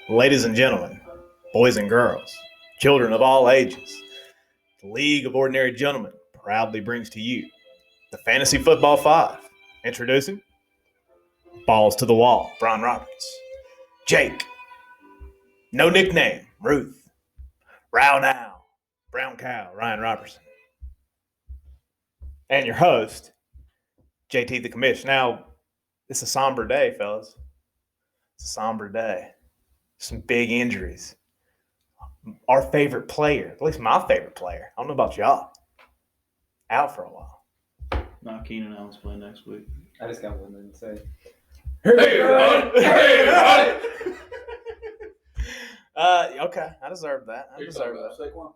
Ladies and gentlemen, boys and girls, children of all ages, the League of Ordinary Gentlemen proudly brings to you the Fantasy Football Five. Introducing Balls to the Wall, Brian Roberts, Jake, no nickname, Ruth, Row Now, Brown Cow, Ryan Robertson, and your host, JT the Commish. Now, it's a somber day, fellas. It's a somber day. Some big injuries. Our favorite player, at least my favorite player, I don't know about y'all, out for a while. No, Keenan Allen's playing next week. I just got one thing to say. Hey, everybody! Hey, everybody! Okay, I deserve that. I deserve that.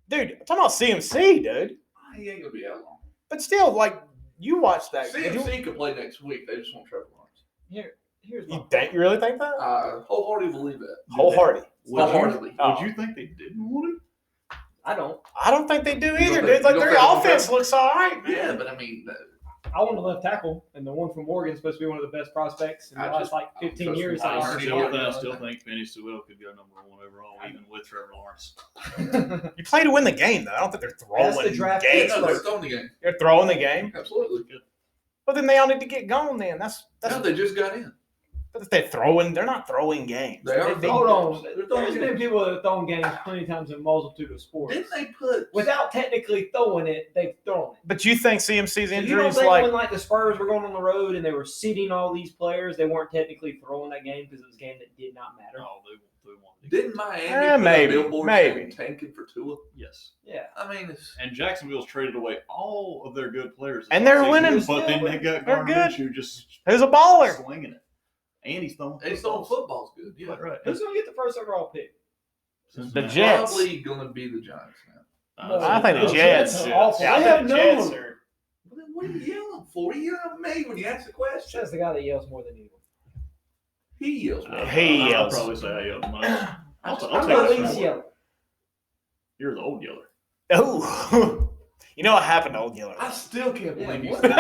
Dude, I'm talking about CMC, dude. He ain't gonna be out long. But still, like, you watched that. CMC could play next week. They just want Trevor Lawrence. Here's You really think that? Wholeheartedly believe that. Wholeheartedly. Wholeheartedly. Oh. Would you think they didn't want him? I don't. I don't think they do either, don't dude. Like, think- their you don't think- offense looks all right, man. Yeah, but I mean, I want the left tackle, and the one from Oregon is supposed to be one of the best prospects in the last 15 years. I still think Penny Sewell could go number one overall, even with Trevor Lawrence. You play to win the game, though. I don't think they're throwing That's the draft yeah, games. no, they're throwing the game. They're throwing the game. Absolutely. But then they all need to get going then. That's No, they just got in. But if they're not throwing games. They are. Hold on. They're throwing There's been games. people that have thrown games plenty of times in a multitude of sports. Didn't they put Without technically throwing it, they've thrown it. But you think CMC's So you don't injuries think like when the Spurs were going on the road and they were seeding all these players, they weren't technically throwing that game because it was a game that did not matter? No, they wanted to. Didn't Miami maybe, put a billboard maybe. saying tanking for Tua? Yes. Yeah. I mean, it's And Jacksonville's traded away all of their good players. And they're winning. But then they got They're Gardner good. Minshew just who's a baller? slinging it. And he's throwing they throwing football's good. Yeah, Right. Who's going to get the first overall pick? The Jets. Probably gonna be the Giants now. I think the Jets. are awful. Yeah, I They think have the no Jets one. are. Well, then what are you yelling for? You yelling at me when you ask the question. That's the guy that yells more than anyone. He yells. more. He I'll yells. probably say I yelled mine. I'll I'm take the that least one. yelling. You're the old yeller. Oh, you know what happened to Old Giller? I still can't believe you what? said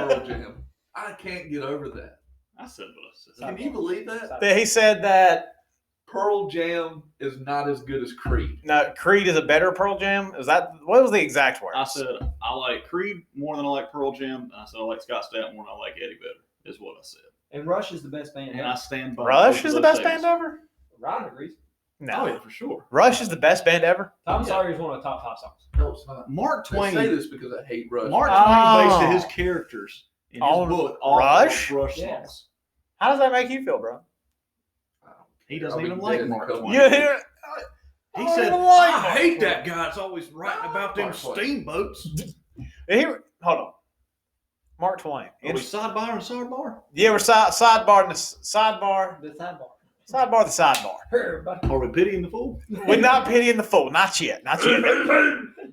Pearl Jam. I can't get over that. I said what I said. Can you believe that? That he said that Pearl Jam is not as good as Creed. no, Creed is a better Pearl Jam. Is that what was the exact words? I said I like Creed more than I like Pearl Jam. And I said I like Scott Stapp more than I like Eddie better. Is what I said. And Rush is the best band And ever. I stand by. Rush both is of the those best band statements. ever. Ryan agrees. No, Oh yeah, for sure. Rush is the best band ever. Tom Yeah. Sawyer is one of the top 5 songs. No, it's not. Mark I Twain. say this because I hate Rush. Mark Oh. Twain based his characters in his On book off Rush? of Rush Yes. songs. How does that make you feel, bro? He doesn't I'll be even dead like in a Mark couple Twain. You hear? He I said, don't like "I Mark hate Twain." that guy. It's always writing about them Mark Twain. steamboats." Here, hold on. Mark Twain. Are we sidebar and sidebar? Yeah, we're sidebar and the sidebar. The sidebar. Sidebar the sidebar. Everybody. Are we pitying the fool? We're not pitying the fool. Not yet. Not yet.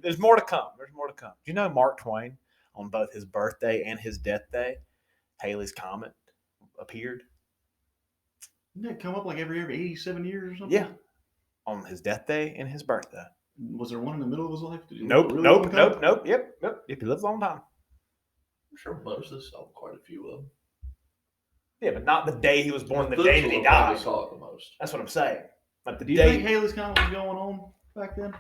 There's more to come. There's more to come. Do you know Mark Twain, on both his birthday and his death day, Haley's Comet appeared? Didn't that come up like every 87 years or something? Yeah. On his death day and his birthday. Was there one in the middle of his life? Did he Nope. really Nope. live in Nope. Nope. Yep. He lived a long time. I'm sure Moses saw quite a few of them. Yeah, but not the day he was born, the day that he died. Saw it the most. That's what I'm saying. Like the Do you day. think Haley's Comet was going on back then?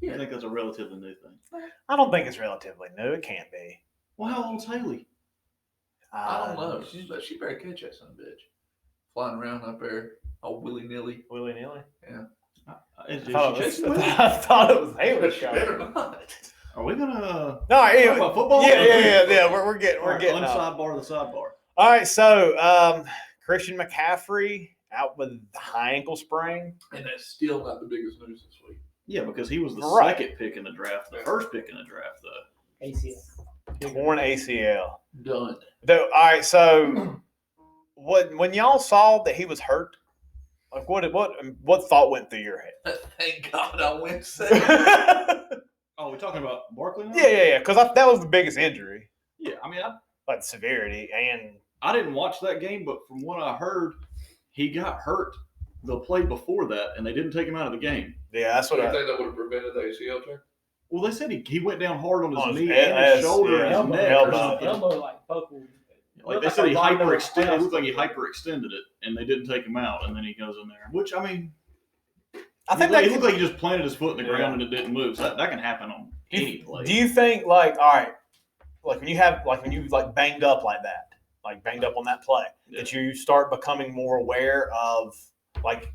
Yeah. I think that's a relatively new thing. I don't think it's relatively new. It can't be. Well, how old's Haley? I don't know. She better catch that son of a bitch. Flying around up there, all willy nilly. Willy nilly. Is I thought, she it was, chasing women? I thought it was Haley's She show. better not. Are we gonna No, talk anyway, about football? yeah. We're getting All right, getting off. unsidebar the sidebar. All right, so Christian McCaffrey out with high ankle sprain. And that's still not the biggest news this week. Yeah, because he was the Right. second pick in the draft, the first pick in the draft, though. ACL. Torn ACL. Done. All right, so when y'all saw that he was hurt, like what thought went through your head? Thank God I went second. yeah. Oh, we're talking about Barkley now? Because that was the biggest injury, Yeah, I mean, like severity, and I didn't watch that game, but from what I heard, he got hurt the play before that, and they didn't take him out of the game. yeah, that's So what you I. think that would have prevented the ACL tear? Well, they said he went down hard on his On his knee ass, and his shoulder yeah. and his Elbow. neck or Elbow. something. Elbow like buckled. Like they said, he Looked like a hyperextended. It looked like he lineup. hyperextended it, and they didn't take him out, and then he goes in there. Which I mean, I think it looked like he just planted his foot in the ground Yeah. and it didn't move. So that can happen on any play. Do you think like all right, like when you banged up like that, like banged up on that play, that you start becoming more aware of like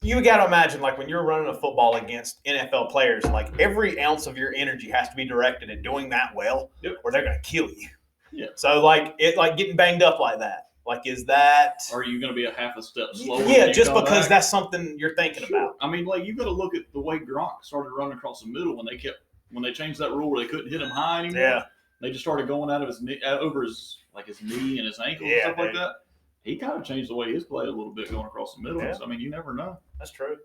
you got to imagine like when you're running a football against NFL players, like every ounce of your energy has to be directed at doing that well, or they're gonna kill you. Yeah. So like getting banged up like that, like is that? Are you going to be a half a step slower? Yeah, just because that's something you're thinking about. I mean, like you got to look at the way Gronk started running across the middle when they changed that rule where they couldn't hit him high anymore. Yeah. They just started going out of his knee, over his knee and his ankle and stuff like that. He kind of changed the way his play a little bit going across the middle. Yeah. So, I mean, you never know. That's true.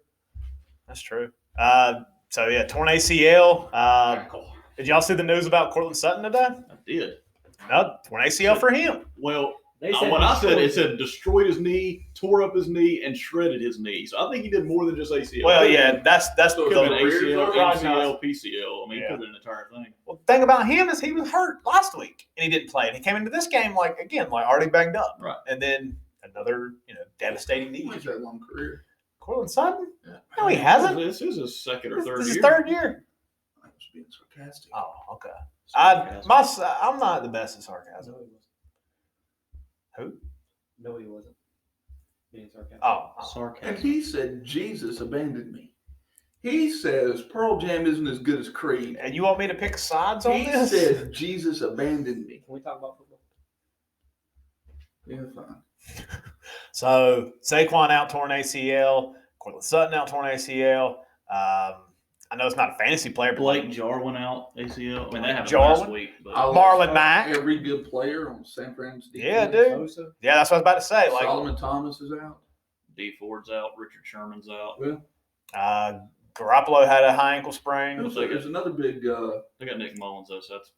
So yeah, torn ACL. Did y'all see the news about Cortland Sutton today? I did. No, torn ACL for him. Well, They said when I said destroyed it said destroyed his knee, tore up his knee, and shredded his knee. So I think he did more than just ACL. Well, yeah, that's Could have been the ACL, Prognosis. MCL, PCL. I mean, Yeah. it could have been an entire thing. well, the thing about him is he was hurt last week and he didn't play. And he came into this game like already banged up. Right. And then another devastating knee. He's had a long career. Cortland Sutton? Yeah. No, he hasn't. This is his second or third This is year. his third year. I was being sarcastic. Oh, okay. Sarcasm. I'm not the best at sarcasm. No, he wasn't. Who? No, he wasn't. Being sarcastic. Oh. And Sarcasm. he said, Jesus abandoned me. He says Pearl Jam isn't as good as Creed. And you want me to pick sides on He this? said, Jesus abandoned me. Can we talk about football? Yeah, fine. So Saquon out torn ACL, Cortland Sutton out torn ACL. I know it's not a fantasy player, but Blake Jarwin out ACL. I mean, that happened Jarwin? last week. But I lost Marlon Mack. every good player on San Francisco. Yeah, dude. Sosa? Yeah, that's what I was about to say. Like Solomon Thomas is out. D Ford's out. Richard Sherman's out. Well, Garoppolo had a high ankle sprain. there's another big, They got Nick Mullins though, so that's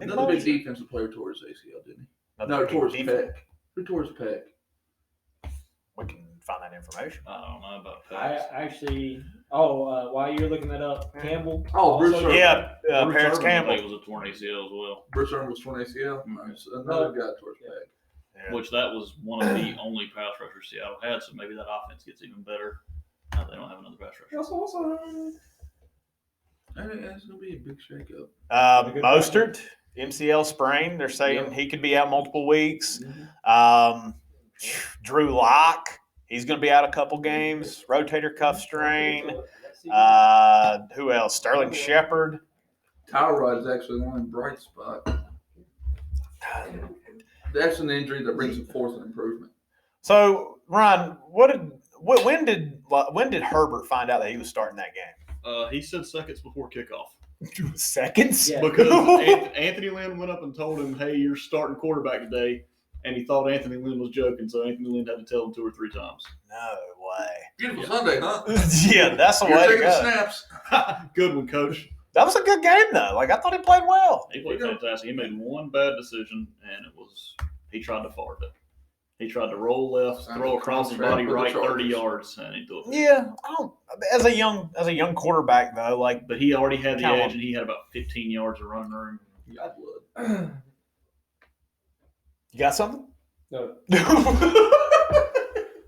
another big defensive player tore his ACL, didn't he? No, tore his pec. Who tore his pec? We can find that information. I don't know about I that. actually. while you're looking that up, Campbell. Oh, Bruce also- Irvin. Yeah, Bruce Paris Irvin, I think, Campbell. was a torn ACL as well, Bruce Irvin was torn ACL. Mhm. Nice. Another guy tore his pec. Yeah. which that was one of the only pass rushers Seattle had. So maybe that offense gets even better. Now they don't have another pass rusher. It's going to be a big shakeup. Mostert, MCL sprain. They're saying he could be out multiple weeks. Drew Lock, he's going to be out a couple games. Rotator cuff strain. Who else? Sterling Shepard. Tyrod is actually one bright spot. That's an injury that brings forth an improvement. So, Ryan, when did Herbert find out that he was starting that game? He said seconds before kickoff. Seconds? Yeah. Because Anthony Lynn went up and told him, "Hey, you're starting quarterback today," and he thought Anthony Lynn was joking, so Anthony Lynn had to tell him 2 or 3 times. No way. Beautiful Sunday, huh? Yeah, that's the You're way to taking go. snaps. Good one, Coach. That was a good game, though. Like, I thought he played well. He played fantastic. He made one bad decision, and it was he tried to fart it. He tried to roll left, throw across his body right 30 yards, and he took it. Yeah, I don't. As a young quarterback, though, like, But he already had the Come on. edge, and he had about 15 yards of running room. You got blood. you got something? No.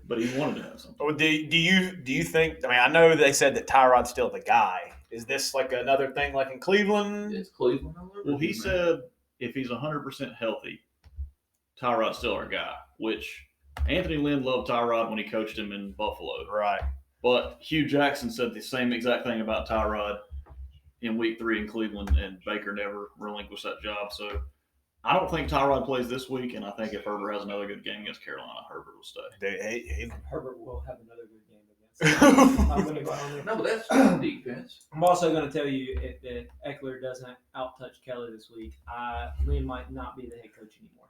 But he wanted to have something. Or do you think? I mean, I know they said that Tyrod's still the guy. Is this like another thing, like in Cleveland? It's Cleveland. Well, he said if he's 100% healthy, Tyrod's still our guy, which Anthony Lynn loved Tyrod when he coached him in Buffalo. Right. But Hugh Jackson said the same exact thing about Tyrod in week 3 in Cleveland, and Baker never relinquished that job. So I don't think Tyrod plays this week, and I think if Herbert has another good game against Carolina, Herbert will stay. Dude, Herbert will have another good game against. I'm going to go on there. No, but that's good defense. I'm also going to tell you if Eckler doesn't outtouch Kelly this week, Lynn might not be the head coach anymore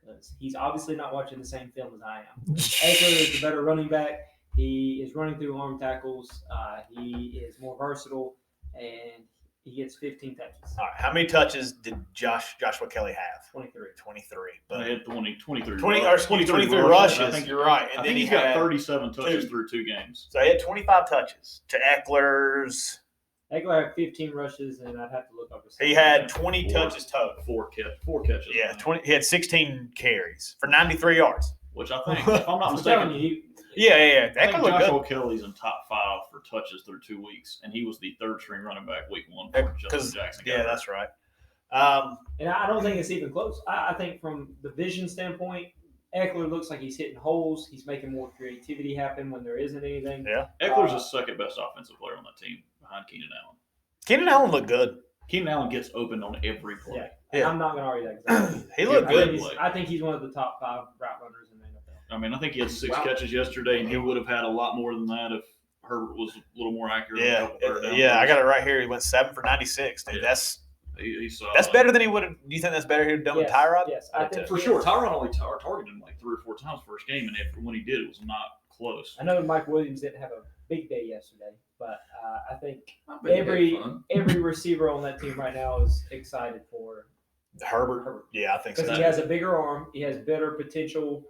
because he's obviously not watching the same film as I am. Eckler is the better running back. He is running through arm tackles. He is more versatile, and he gets 15 touches. All right. How many touches did Joshua Kelly have? 23. 23. But But he had 23 23 rushes. I think You're right. And I then think he he's got had 37 touches two. through 2 games. So he had 25 touches to Eckler's Eckler had 15 rushes, and I'd have to look up. He had 20 touches total. Four catches. Yeah, 20. He had 16 carries for 93 yards. Which I think, if I'm not I'm telling mistaken, you, Yeah. I think Eckler looked Joshua good. Kelly's in top 5 for touches through 2 weeks, and he was the third string running back week 1 for Justin Jackson. Yeah, that's right. and I don't think it's even close. I think from the vision standpoint, Eckler looks like he's hitting holes. He's making more creativity happen when there isn't anything. Yeah. Eckler's the second best offensive player on that team behind Keenan Allen. Keenan Allen looked good. Keenan Allen gets open on every play. Yeah. And I'm not going to argue that. 'Cause He looked good. I think he's one of the top 5 route runners in the NFL. I mean, I think he had 6 catches yesterday, and he would have had a lot more than that if Herbert was a little more accurate. Yeah, I got it right here. He went 7 for 96, dude. Yeah. That's better than he would have. Do you think that's better done with Tyrod? Yes, I think For sure. Tyrod only targeted him like 3 or 4 times first game, and when he did, it was not close. I know Mike Williams didn't have a big day yesterday, but I think every receiver on that team right now is excited for Herbert. Yeah, I think so. because he has a bigger arm. He has better potential,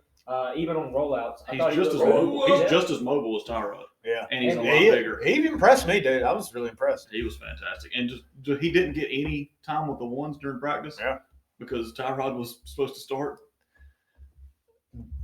even on rollouts. He's just as mobile as Tyrod. Yeah, and he's a lot bigger. He impressed me, dude. I was really impressed. He was fantastic, and just he didn't get any time with the ones during practice. Yeah, because Tyrod was supposed to start.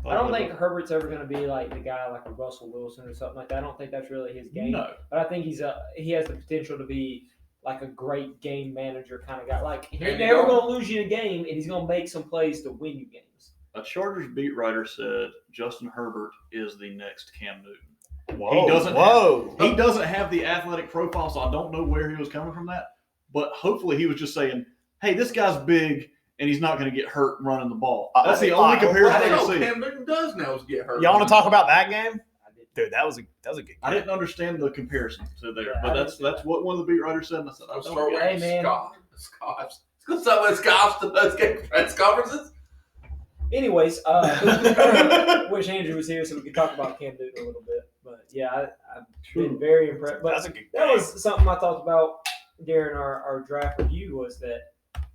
I don't think Herbert's ever going to be like the guy like a Russell Wilson or something like that. I don't think that's really his game. No. But I think he has the potential to be like a great game manager kind of guy. Like he's never going to lose you a game, and he's going to make some plays to win you games. A Chargers beat writer said Justin Herbert is the next Cam Newton. Whoa. He doesn't have the athletic profile, so I don't know where he was coming from that. But hopefully he was just saying, hey, this guy's big, and he's not going to get hurt running the ball. That's the only comparison I can see. Cam Newton does now is get hurt. Y'all want to talk about that game? Dude, that was a good game. I didn't understand the comparison to there, but that's what one of the beat writers said. And I said, hey, man. Scoffs. It's going to scoffs to those press conferences. Anyways, wish Andrew was here so we could talk about Cam Newton a little bit. But yeah, I've been very impressed. But that was something I talked about during our draft review was that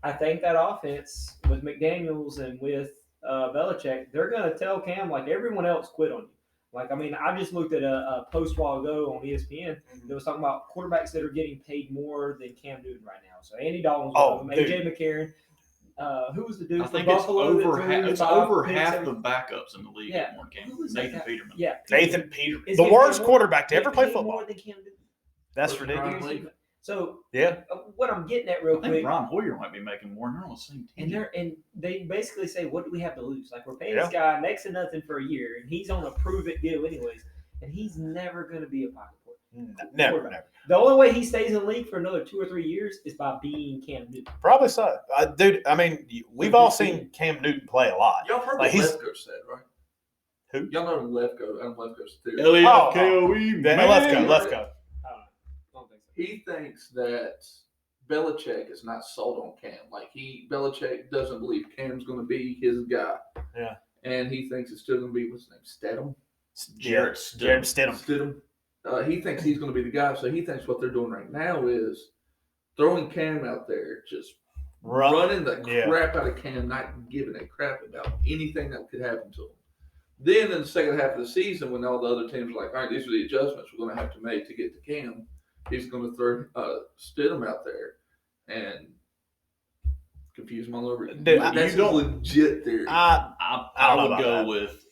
I think that offense with McDaniels and with Belichick, they're going to tell Cam like everyone else quit on you. Like, I mean, I just looked at a post while ago on ESPN that was talking about quarterbacks that are getting paid more than Cam Newton right now. So Andy Dalton's one of them, AJ McCarron. Who was the dude? I think Buffalo it's over half the backups in the league. Yeah. More Cam. Nathan Peterman. Yeah, Nathan Peterman, the worst quarterback to ever play football. More than Cam Newton. That's ridiculous. So yeah, what I'm getting at real quick. I think Brian Hoyer might be making more. They're on the same team. And they basically say, what do we have to lose? Like we're paying this guy next to nothing for a year, and he's on a prove it deal anyways, and he's never going to be a pocket quarterback. Never. The only way he stays in the league for another 2 or 3 years is by being Cam Newton. Probably so, dude. I mean, we've all seen Cam Newton play a lot. Y'all heard what Lefko said, right? Who? Y'all know Lefko. Adam Lefko's theory. Lefko. Lefko. He thinks that Belichick is not sold on Cam. Like Belichick doesn't believe Cam's going to be his guy. Yeah. And he thinks it's still going to be what's his name, Stidham. Jarrett Stidham. He thinks he's going to be the guy. So he thinks what they're doing right now is throwing Cam out there, just running the crap out of Cam, not giving a crap about anything that could happen to him. Then in the second half of the season, when all the other teams are like, all right, these are the adjustments we're going to have to make to get to Cam, he's going to throw Stidham out there and confuse him all over again. Dude, that's a legit theory. I would go with,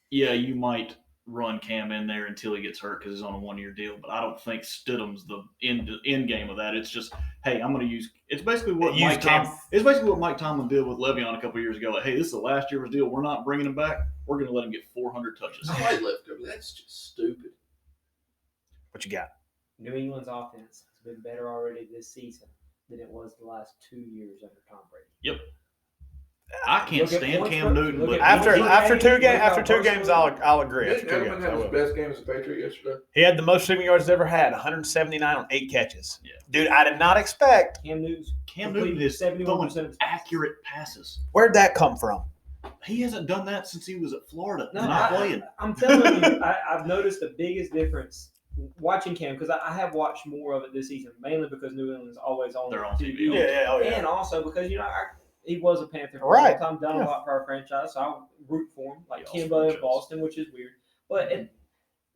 you might run Cam in there until he gets hurt because he's on a 1-year deal, but I don't think Stidham's the end game of that. It's just, hey, I'm going to use – it's basically what Mike Tomlin did with Le'Veon a couple years ago. Like, hey, this is the last year of his deal. We're not bringing him back. We're going to let him get 400 touches. I like Lefkover. That's just stupid. What you got? New England's offense has been better already this season than it was the last 2 years under Tom Brady. Yep. I can't stand Cam Newton. But after two games, I'll agree. Didn't Edelman have his best game as a Patriot yesterday? He had the most receiving yards he's ever had, 179 on 8 catches. Yeah. Dude, I did not expect Cam Newton is 71% of accurate passes. Where'd that come from? He hasn't done that since he was at Florida. I'm telling you, I've noticed the biggest difference watching Cam, because I have watched more of it this season, mainly because New England's always on their own TV. And also because, he was a Panther for a long time, done a lot for our franchise, so I root for him, like Kimba in Boston, which is weird. But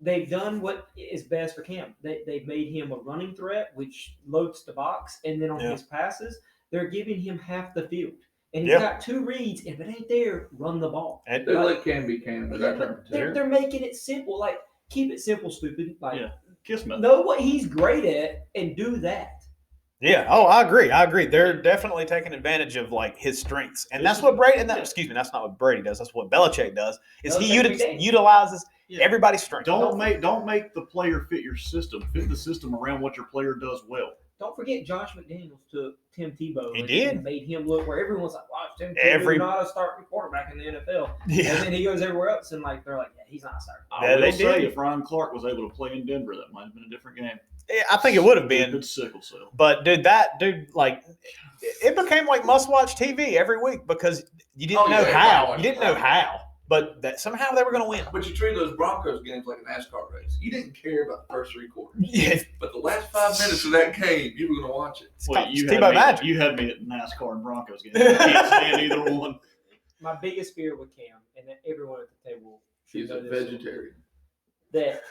they've done what is best for Cam. They've made him a running threat, which loads the box, and then on his passes, they're giving him half the field. And he's got 2 reads. If it ain't there, run the ball. They let Cam be Cam. They're making it simple. Like, keep it simple, stupid. Like, Kiss method. Know what he's great at and do that. Yeah. Oh, I agree. They're definitely taking advantage of like his strengths, and that's what Brady. And excuse me, that's not what Brady does. That's what Belichick does. Is he utilizes everybody's strengths. Don't make the player fit your system. Fit the system around what your player does well. Don't forget, Josh McDaniels took Tim Tebow. He did. And made him look where everyone's like, "Wow, Tim Tebow not a starting quarterback in the NFL." Yeah. And then he goes everywhere else, and like they're like, "Yeah, he's not a starting." I will say, if Ryan Clark was able to play in Denver, that might have been a different game. Yeah, I think it would have been. Good sickle cell. But like it became like must-watch TV every week because you didn't know how. You didn't know how. But that somehow they were going to win. But you treat those Broncos games like a NASCAR race. You didn't care about the first 3 quarters. Yeah. But the last 5 minutes of that game, you were going to watch it. Well, you had me at NASCAR and Broncos games. I can't stand either one. My biggest fear with Cam, and everyone at the table should He's know a this, vegetarian. that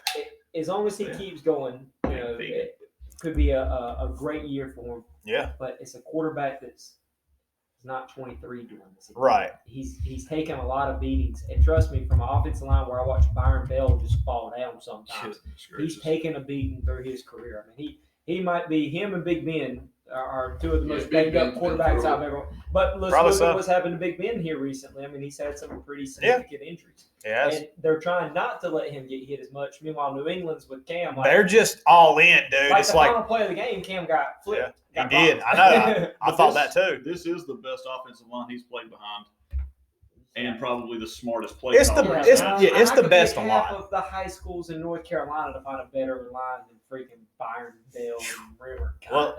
as long as he keeps going, it could be a great year for him. Yeah. But it's a quarterback that's not 23 doing this. Right. He's taken a lot of beatings. And trust me, from an offensive line where I watch Byron Bell just fall down sometimes, he's taken a beating through his career. I mean, he might be, him and Big Ben are 2 of the most banged up quarterbacks I've ever. But let's look at what's happened to Big Ben here recently. I mean, he's had some pretty significant injuries. Yes. And they're trying not to let him get hit as much. Meanwhile, New England's with Cam. Like, they're just all in, dude. Like it's the like final play of the game, Cam got flipped. He did. I know. I thought that too. This is the best offensive line he's played behind, and probably the smartest play. It's the best line. Half of the high schools in North Carolina to find a better line than freaking Byron Bell and Rimmer. Well,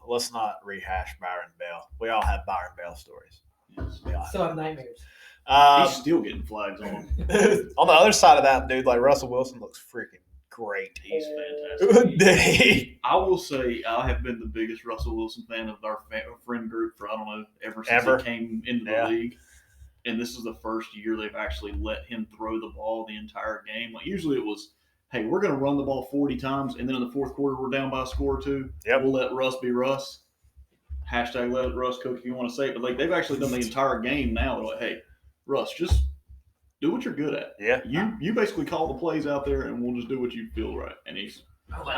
let's not rehash Byron Bell. We all have Byron Bell stories. Yes. Still have nightmares. He's still getting flags on him. On the other side of that, dude, like Russell Wilson looks freaking great. He's fantastic. I I will say I have been the biggest Russell Wilson fan of our friend group for, I don't know, ever since he came into the league. And this is the first year they've actually let him throw the ball the entire game. Like usually it was, hey, we're going to run the ball 40 times, and then in the fourth quarter we're down by a score or 2. Yep. We'll let Russ be Russ. Hashtag let Russ cook if you want to say it. But like they've actually done the entire game now. They're like, hey, Russ, just do what you're good at. Yeah. You basically call the plays out there, and we'll just do what you feel right. And he's crazy.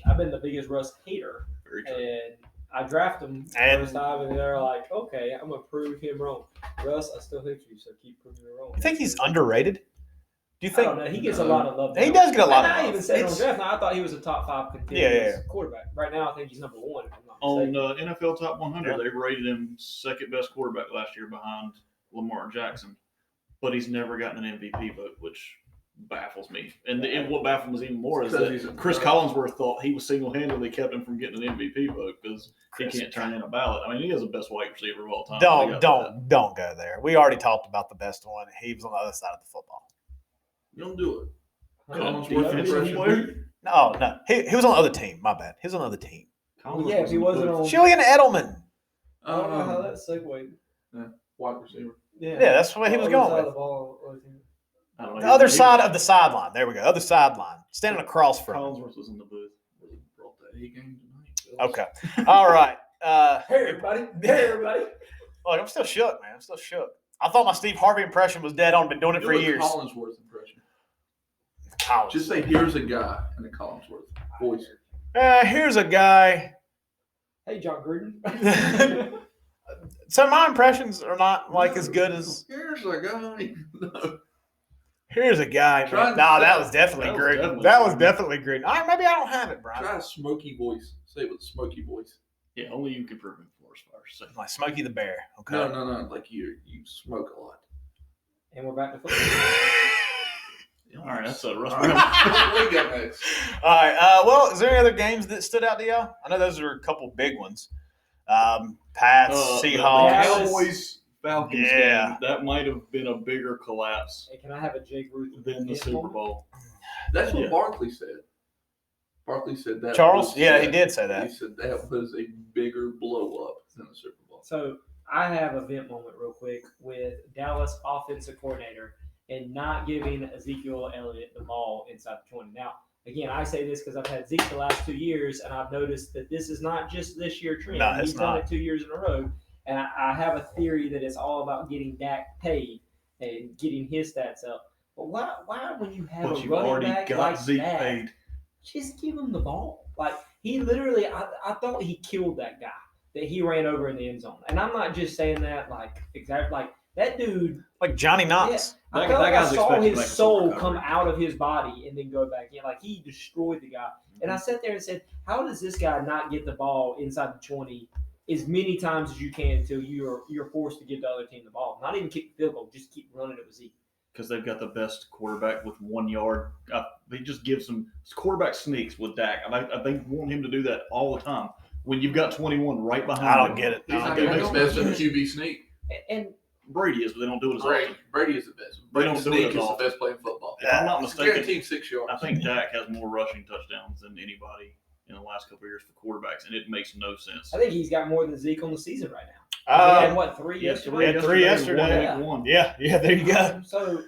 I've been the biggest Russ hater. Very true. And I draft him first time, and they're like, okay, I'm going to prove him wrong. Russ, I still hate you, so keep proving me wrong. You think he's underrated? Do you think? I don't know. He gets a lot of love. He does get a lot of love. I even said on draft night, I thought he was a top 5 contender quarterback. Right now, I think he's number 1. If I'm not mistaken. On NFL Top 100, they rated him second best quarterback last year behind Lamar Jackson. But he's never gotten an MVP vote, which baffles me. And what baffles me even more is that Chris Collinsworth thought he was single-handedly kept him from getting an MVP vote because he can't turn in a ballot. I mean, he has the best wide receiver of all time. Don't go there. We already talked about the best one. He was on the other side of the football. Don't do it. Defensive player? No. He was on the other team. My bad. He was on the other team. Yeah, if he wasn't on. Julian Edelman. I don't know how that segued. Wide receiver. Yeah, that's what he was going with. The other side of the sideline. There we go. Other sideline. Standing across from him. Collinsworth was in the booth. Brought that A game tonight. Okay. All right. Hey, everybody. Look, I'm still shook, man. I'm still shook. I thought my Steve Harvey impression was dead on. Been doing it for years. Collinsworth impression. Just say, here's a guy in the Collinsworth voice. Here's a guy. Hey, John Gruden. So my impressions are not like as good as. Here's a guy. No. Here's a guy. That was definitely Gruden. That was definitely Gruden. All right, maybe I don't have it, Brian. Try a smoky voice. Say it with a smoky voice. Yeah, only you can prove it for us first. Like Smokey the Bear. Okay. No. Like you smoke a lot. And we're back to football. All right, that's a Russ. What we got next? All right. Well, is there any other games that stood out to y'all? I know those are a couple big ones. Pats, Seahawks. The Cowboys, Falcons game. That might have been a bigger collapse. Hey, can I have a Jake Ruth than the Super Bowl? That's what Barkley said. Barkley said that. Charles? Yeah, he did say that. He said that was a bigger blow up than the Super Bowl. So I have a vent moment real quick with Dallas offensive coordinator and not giving Ezekiel Elliott the ball inside the 20. Now, again, I say this because I've had Zeke the last 2 years, and I've noticed that this is not just this year trend. No, He's done it 2 years in a row, and I have a theory that it's all about getting Dak paid and getting his stats up. But why when you have But a you've running already back got like Zeke that, paid. just give him the ball? Like, he literally, I thought he killed that guy that he ran over in the end zone. And I'm not just saying that like that dude. Like Johnny Knox. Yeah, I That felt like guy's I saw expected to his make a full soul recovery. come out of his body and then go back in. Like, he destroyed the guy. And I sat there and said, how does this guy not get the ball inside the 20 as many times as you can until you're forced to give the other team the ball? Not even kick the field goal, just keep running it with Zeke. Because they've got the best quarterback with 1 yard. They just give some quarterback sneaks with Dak. They want him to do that all the time. When you've got 21 right behind I don't him. get it. He's not It going to makes be the best in the QB sneak. And Brady is, but they don't do it as often. Brady is the best. They don't do Sneak it is as the often. best play in football. If I'm not mistaken, Guaranteed 6 yards. I think Dak has more rushing touchdowns than anybody in the last couple of years for quarterbacks, and it makes no sense. I think he's got more than Zeke on the season right now. He had, what, 3 He had yesterday? three yesterday. Yeah. One. Yeah, there you go. So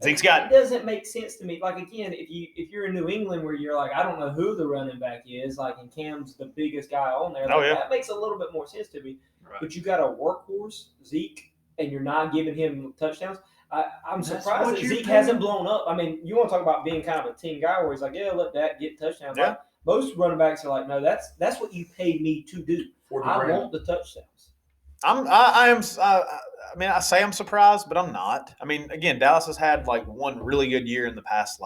Zeke's got. it doesn't make sense to me. Like, again, if you're in New England where you're like, I don't know who the running back is, like, and Cam's the biggest guy on there, Oh, like, yeah. that makes a little bit more sense to me. Right. But you got a workhorse, Zeke, and you're not giving him touchdowns. I'm That's surprised what that you're Zeke doing. hasn't blown up. I mean, you want to talk about being kind of a team guy where he's like, yeah, let that get touchdowns. Yeah. Like, most running backs are like, no, that's what you paid me to do. I want the touchdowns. I say I'm surprised, but I'm not. I mean, again, Dallas has had like one really good year in the past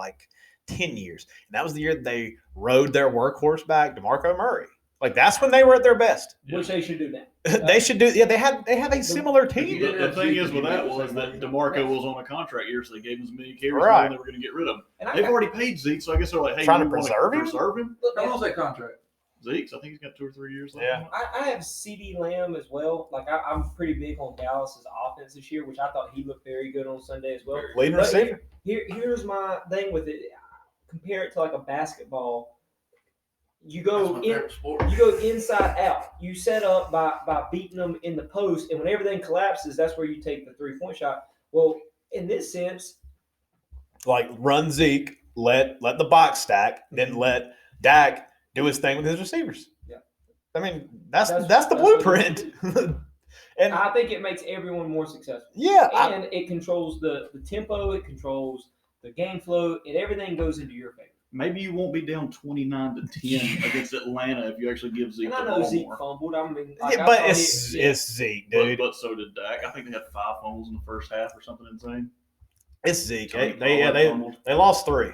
10 years, and that was the year that they rode their workhorse back, DeMarco Murray. Like, that's when they were at their best. Which they should do now. They should do. Yeah, they have a similar team. The thing is with that was that DeMarco was on a contract year, so they gave him as many carries Right. and they were going to get rid of him. And They've already paid Zeke, so I guess they're like, hey, Trying to you wanna preserve him? How long is that contract? Zeke's, I think he's got 2 or 3 years left. Yeah. I have CeeDee Lamb as well. Like, I'm pretty big on Dallas's offense this year, which I thought he looked very good on Sunday as well. Leading But receiver. Here's my thing with it. Compare it to like a basketball. You go inside out. You set up by beating them in the post, and when everything collapses, that's where you take the 3-point shot. Well, in this sense, Like, run Zeke, let the box stack, then let Dak do his thing with his receivers. Yeah. I mean, that's the that's what blueprint. And I think it makes everyone more successful. yeah, And it controls the tempo, it controls the game flow, and everything goes into your favor. Maybe you won't be down 29-10 against Atlanta if you actually give Zeke And the I know ball Zeke more. fumbled. I mean, yeah, I but thought it's Zeke, But, dude. but so did Dak. I think they had 5 fumbles in the first half or something insane. It's Zeke. Tony They Pollard fumbled. lost 3.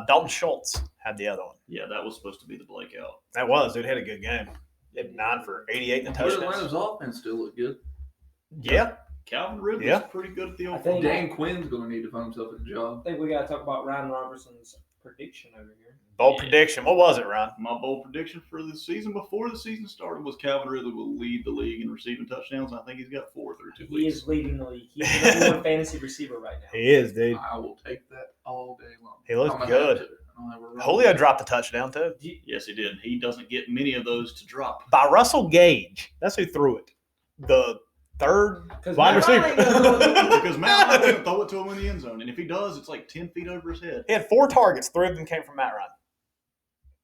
Dalton Schultz had the other one. Yeah, that was supposed to be the breakout. That was, dude. Had a good game. He had 9 for 88 and a But touchdown. Atlanta's offense still look good. Yeah, Calvin Ridley's Yeah. pretty good at the I offense. think- Dan Quinn's going to need to find himself a job. I think we got to talk about Ryan Robertson's prediction over here. bold Yeah. prediction. What was it, Ron? My bold prediction for the season before the season started was Calvin Ridley will lead the league in receiving touchdowns. I think he's got 4 through 2 He weeks. is leading the league. He's the number one fantasy receiver right now. He is, dude. I will take that all day long. He looks I'm gonna good. have to. I'll have a run. Julio dropped the touchdown too Yes, he did. He doesn't get many of those to drop. by Russell Gage. That's who threw it. The third 'Cause wide Matt Ryan receiver. ain't gonna throw it. Because Matt Ryan didn't throw it to him in the end zone. And if he does, it's like 10 feet over his head. He had 4 targets. 3 of them came from Matt Ryan.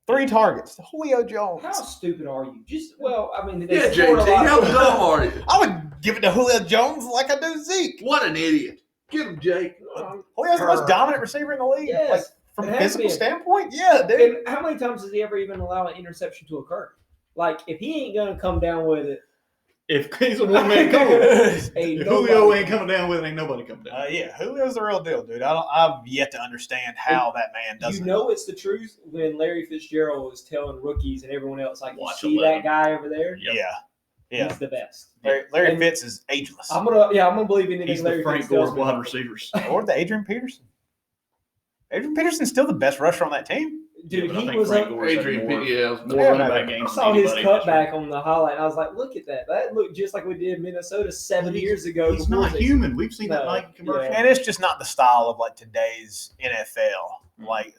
3 targets. Julio Jones. How stupid are you? I mean, Yeah, they scored a JT, lot how of dumb are you? I would give it to Julio Jones like I do Zeke. What an idiot. Get him, Jake. Julio's the most dominant receiver in the league. Yes. Like, from It a has physical been. standpoint, yeah, dude. And how many times does he ever even allow an interception to occur? Like, if he ain't gonna come down with it, If he's a one-man coach, ain't if nobody- Julio ain't coming down with it, ain't nobody coming down. Yeah, Julio's the real deal, dude. I've yet to understand how that man does You it. know it's the truth when Larry Fitzgerald was telling rookies and everyone else, like, Watch you see 11. that guy over there? Yep. Yeah. He's the best. Larry And- Fitz is ageless. I'm gonna believe anything He's Larry the Frank Fitz Gore tells of me. wide receivers. Or the Adrian Peterson. Adrian Peterson's still the best rusher on that team. Dude, Yeah, but I he think was Frank up. Gore's had Adrian more P.L.'s running Yeah, back I games saw than his anybody this year. cutback on the highlight, and I was like, "Look at that! That looked just like we did in Minnesota 7 years ago." He's before not they- human. We've seen that No, Nike commercial. yeah. And it's just not the style of like today's NFL. Like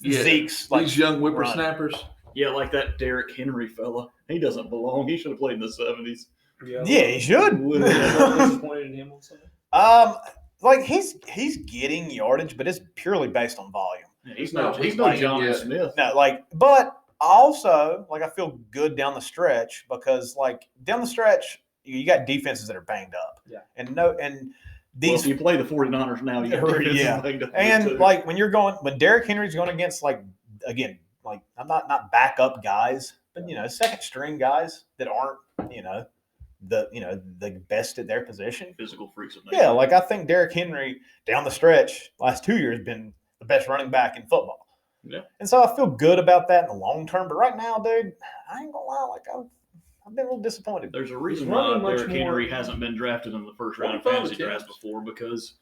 Yeah. Zeke's like These young whippersnappers. Yeah, like that Derrick Henry fella. He doesn't belong. He should have played in the 70s. Yeah, he should. I'm disappointed in him on Sunday. like he's getting yardage, but it's purely based on volume. Yeah, he's No, no he's John yeah. Smith. No, but also I feel good down the stretch because down the stretch you got defenses that are banged up. Yeah. And If you play the 49ers now, you got defenses banged up. And when Derrick Henry's going against I'm not backup guys, but second string guys that aren't the best at their position. Physical freaks of nature. Yeah, I think Derrick Henry down the stretch last 2 years been the best running back in football. Yeah. And so I feel good about that in the long term. But right now, dude, I ain't gonna lie, I've been a little disappointed. There's a reason why Derrick Henry hasn't been drafted in the first round of fantasy drafts before, because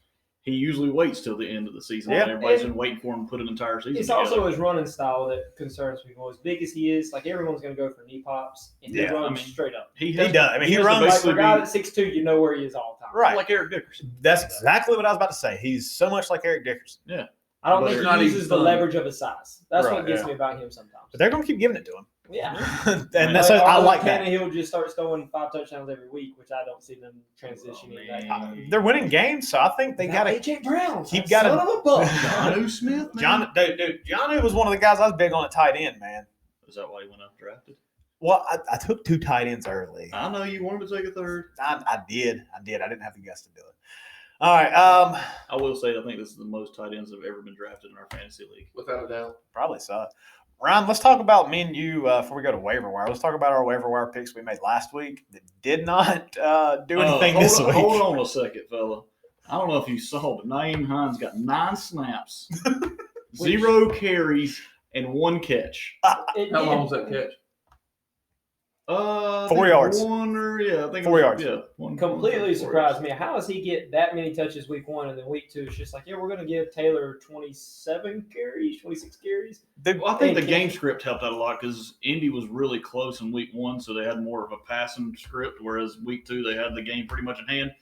he usually waits till the end of the season. Yeah. And everybody's been waiting for him to put an entire season It's together. also his running style that concerns people. As big as he is, everyone's going to go for knee pops, and he runs straight up. He does. I mean, he runs for a guy that's 6'2", you know where he is all the time. Right. Like Eric Dickerson. That's exactly what I was about to say. He's so much like Eric Dickerson. Yeah. I don't But think it's he not uses even the fun. leverage of his size. That's Right, what gets yeah. me about him sometimes. But they're gonna keep giving it to him. Yeah. And I like that. Tannehill just starts throwing 5 touchdowns every week, which I don't see them transitioning. They're winning games, so I think they got to AJ Brown. keep Son of a buck. Jonnu Smith, man. Jonnu was one of the guys I was big on at tight end, man. Is that why he went undrafted? Well, I took 2 tight ends early. I know you wanted to take a third. I did. I didn't have the guts to do it. All right. I will say I think this is the most tight ends that have ever been drafted in our fantasy league. Without a doubt. Probably so. Ryan, let's talk about me and you before we go to waiver wire. Let's talk about our waiver wire picks we made last week that did not do anything this week. Hold on a second, fella. I don't know if you saw, but Naeem Hines got 9 snaps, 0 carries, and 1 catch. How long was that catch? 4 yards. I think 4 yards. Yeah, Completely surprised me. How does he get that many touches week 1 and then week 2 it's just we're going to give Taylor 27 carries, 26 carries? Well, I think the game script helped out a lot because Indy was really close in week 1, so they had more of a passing script, whereas week 2 they had the game pretty much in hand.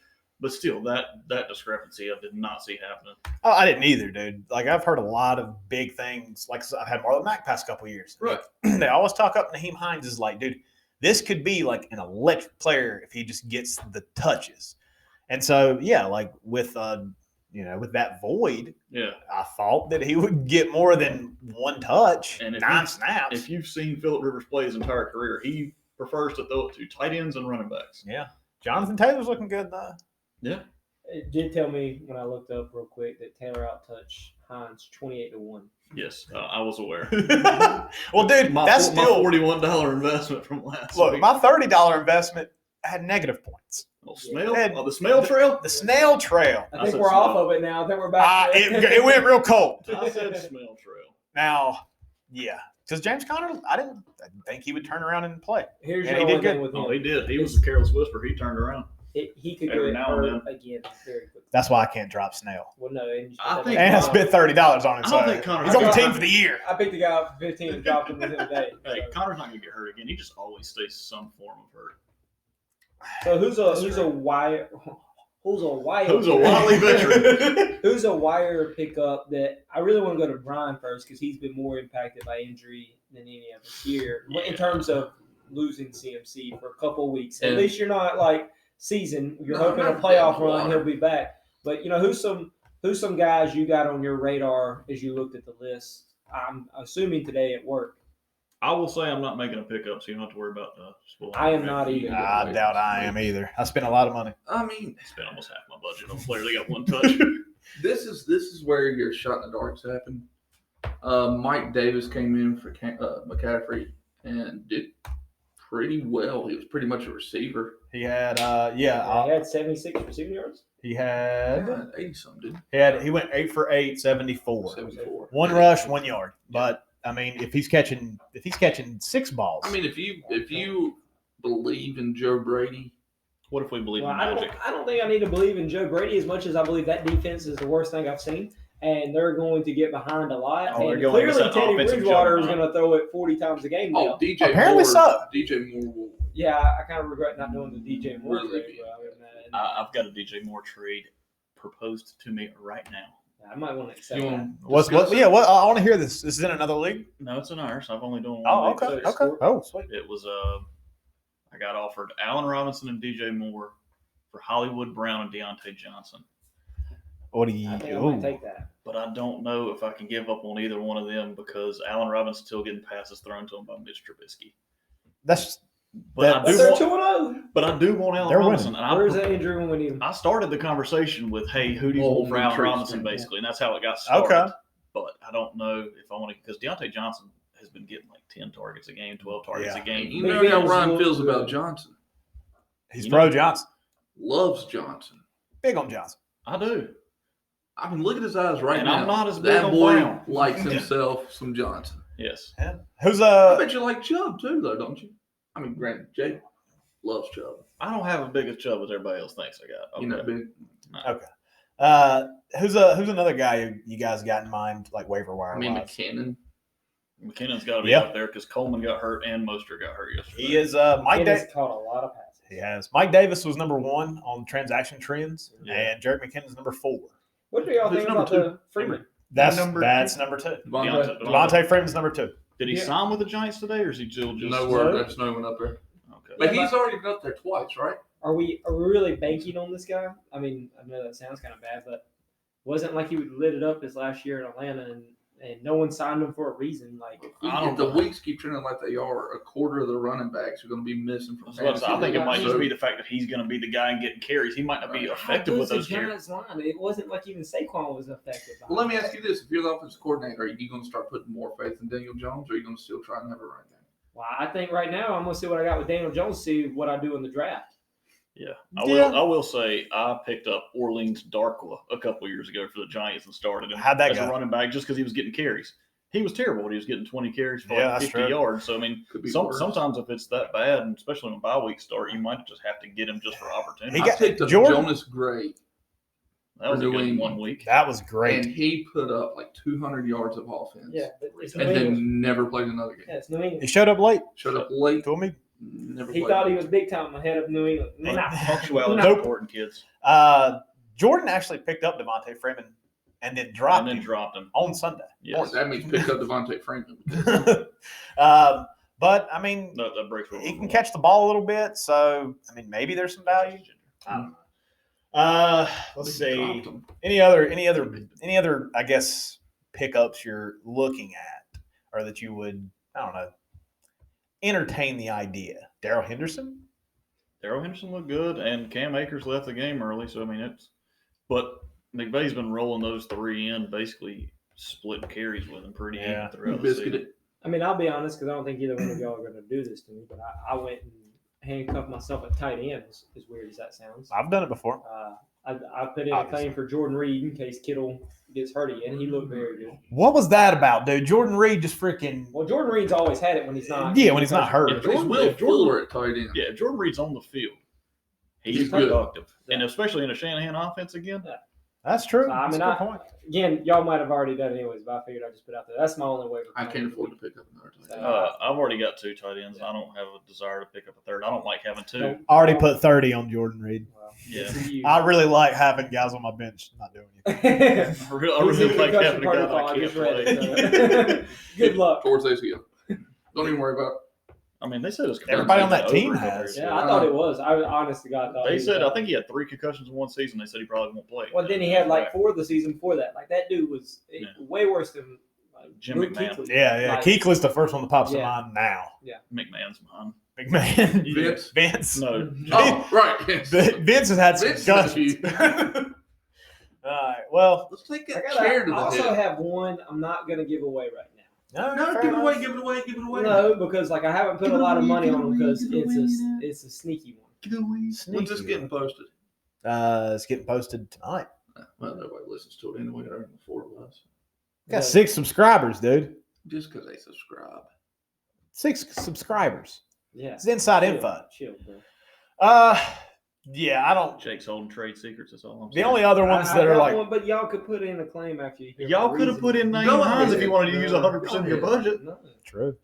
But still, that discrepancy I did not see happening. Oh, I didn't either, dude. I've heard a lot of big things. I've had Marlon Mack past couple years. Right. They always talk up Naeem Hines is dude, this could be an electric player if he just gets the touches. And so, yeah, with that void, yeah, I thought that he would get more than 1 touch and 9 snaps. If you've seen Phillip Rivers play his entire career, he prefers to throw it to tight ends and running backs. Yeah. Jonathan Taylor's looking good, though. Yeah. It did tell me when I looked up real quick that Taylor outtouched Hines 28-1. Yes, I was aware. Well, dude, that's still my $41 investment from last look. week. My $30 investment had negative points. The snail trail. The snail trail. I think we're off of it now. I think we're back. It went real cold. I said snail trail. Now, yeah, because James Conner, I didn't think he would turn around and play. Here's And your he only did thing good. with him. Oh, he did. He was a careless whisper. He turned around. He could Every get now and hurt again very quickly. That's why I can't drop Snail. Well, no, I think- And I spent $30 on him. I So don't think Conner- he's on the team for the year. I picked the guy up for 15 and dropped him within a day. Hey, So, Connor's not gonna get hurt again. He just always stays some form of hurt. so who's a wire veteran? Who's a wire pickup that I really want to go to Brian first because he's been more impacted by injury than any of us here in terms of losing CMC for a couple of weeks. At least you're not season. You're hoping a playoff run, he'll be back. But who's some guys you got on your radar as you looked at the list? I'm assuming today at work. I will say I'm not making a pickup, so you don't have to worry about spoiling. I am not either. I doubt I am either. I spent a lot of money. I mean, I spent almost half my budget on players. They got 1 touch. this is where your shot in the darks happen. Mike Davis came in for McCaffrey and did pretty well. He was pretty much a receiver. He had he had 76 receiving yards. he had 80-something, didn't he went 8 for 8, 74. 74. 1 rush, 1 yard. But I mean, if he's catching 6 balls. I mean, if you believe in Joe Brady, What if we believe Well, in I magic? don't think I need to believe in Joe Brady as much as I believe that defense is the worst thing I've seen. And they're going to get behind a lot. Oh, they're and going clearly with that Teddy offensive Bridgewater is juggernaut. going to throw it 40 times a game now. DJ Apparently Moore, so. DJ Moore will Yeah, I kind of regret not doing the DJ Moore Really? trade. I've got a DJ Moore trade proposed to me right now. I might want to accept You that. want What? Yeah. What? I want to hear this. This is in another league. No, it's in ours. I've only done one. Oh, league. okay. So Okay. score- Oh, sweet. It was I got offered Allen Robinson and DJ Moore for Hollywood Brown and Deontay Johnson. What do you? I think I might take that. But I don't know if I can give up on either one of them because Allen Robinson's still getting passes thrown to him by Mitch Trubisky. But they're 2-0. But I do want Allen They're Robinson. winning. And Where's that injury when we need him? I started the conversation with, hey, who do you want for Allen Robinson, basically, and that's how it got started. Okay. But I don't know if I want to, because Deontay Johnson has been getting like 10 targets a game, 12 targets a game. You know how Ryan feels about Johnson. He's pro Johnson. Loves Johnson. Big on Johnson. I do. I mean, look at his eyes right now. And I'm not as big that on boy Brown. likes himself some Johnson. Yes. Yeah. Who's I bet you like Chubb too, though, don't you? I mean, granted, Jake loves Chubb. I don't have as big as Chubb as everybody else thinks I got. Okay. You're not big. Okay. Who's another guy you guys got in mind, like waiver wire? I mean, McKinnon. McKinnon's got to be up there because Coleman got hurt and Mostert got hurt yesterday. He is. Mike Davis caught a lot of passes. He has. Mike Davis was number 1 on transaction trends, and Jerick McKinnon's number 4. What do y'all think about the Freeman? That's number 2. Devontae Freeman's number 2. Did he sign with the Giants today, or is he still just no word? That's no one up there. Okay, but he's already been up there twice, right? Are we really banking on this guy? I mean, I know that sounds kind of bad, but wasn't like he lit it up his last year in Atlanta, and no one signed him for a reason. Like if the weeks keep turning like they are, a quarter of the running backs are going to be missing from fantasy. I think it might just be the fact that he's going to be the guy and getting carries. He might not be effective with those carries. It wasn't like even Saquon was effective. Well, let me ask you this: if you're the offensive coordinator, are you going to start putting more faith in Daniel Jones, or are you going to still try and have a run game? Well, I think right now I'm going to see what I got with Daniel Jones, see what I do in the draft. Yeah, I will say I picked up Orleans Darkwa a couple years ago for the Giants and started him as a running back just because he was getting carries. He was terrible when he was getting 20 carries for like 50 yards. So, I mean, sometimes if it's that bad, and especially when bye weeks start, you might just have to get him just for opportunity. I picked up Jonas Gray. That was a good 1 week. That was great. And he put up like 200 yards of offense. Yeah. And then never played another game. Yeah, it's New England. He showed up late. Told me. He thought he was big time ahead of New England. Punctuality is important, kids. Jordan actually picked up Devontae Freeman and then dropped him on Sunday. Yes. That means pick up Devontae Freeman. But, I mean, that breaks he can catch the ball a little bit, so, I mean, maybe there's some value. I don't know. Let's see. Any other, I guess, pickups you're looking at or that you would, I don't know, entertain the idea? Darrell Henderson? Darrell Henderson looked good, and Cam Akers left the game early, so, I mean, but McVay's been rolling those 3 in, basically splitting carries with him pretty even throughout the season. I mean, I'll be honest, because I don't think either one of y'all are going to do this to me, but I went and handcuffed myself at tight end, as weird as that sounds. I've done it before. I put in a claim for Jordan Reed in case Kittle gets hurt again. He looked very good. What was that about, dude? Jordan Reed just freaking... Well, Jordan Reed's always had it when he's not... Yeah, when he's not hurt. He's Will Fuller at tight end. Yeah, if Jordan Reed's on the field, he's productive. And especially in a Shanahan offense again. Yeah. That's true. So, I mean, That's a good point. Again, y'all might have already done it anyways, but I figured I'd just put it out there. That's my only way. I can't afford to pick up another tight end. I've already got 2 tight ends. I don't have a desire to pick up a third. I don't like having 2. I already put 30 on Jordan Reed. Well, yeah. I really like having guys on my bench not doing anything. I really like having a guy that I can't play. Good luck. Towards ACL. Don't even worry about it. I mean, they said it was everybody on that team has. Yeah, I thought it was. I honest to God thought. They said I think he had 3 concussions in one season. They said he probably won't play. Well, then he had like 4 the season before that. Like that dude was way worse than Jim McMahon. Kuechly. Yeah. Like, Kuechly's the first one that pops in mind now. Yeah. McMahon's mine. McMahon. Vince. No. Oh, right. Yes. Vince has had some concussions. All right. Well, let's take that chair to the I also head. have one I'm not going to give away right now. No, give it away. No, because like I haven't put a lot of money on them because it's a sneaky one. Give it away. When's this getting posted? It's getting posted tonight. Well, nobody listens to it anyway. I heard before it was. Got 6 subscribers, dude. Just because they subscribe. 6 subscribers. Yeah. It's inside info. Chill, bro. Yeah, I don't. Jake's holding trade secrets. That's all I'm saying. The only other ones that are like. But y'all could put in a claim after you. Y'all could have put in Naeem Hines if you wanted to use 100% of your budget. No. True.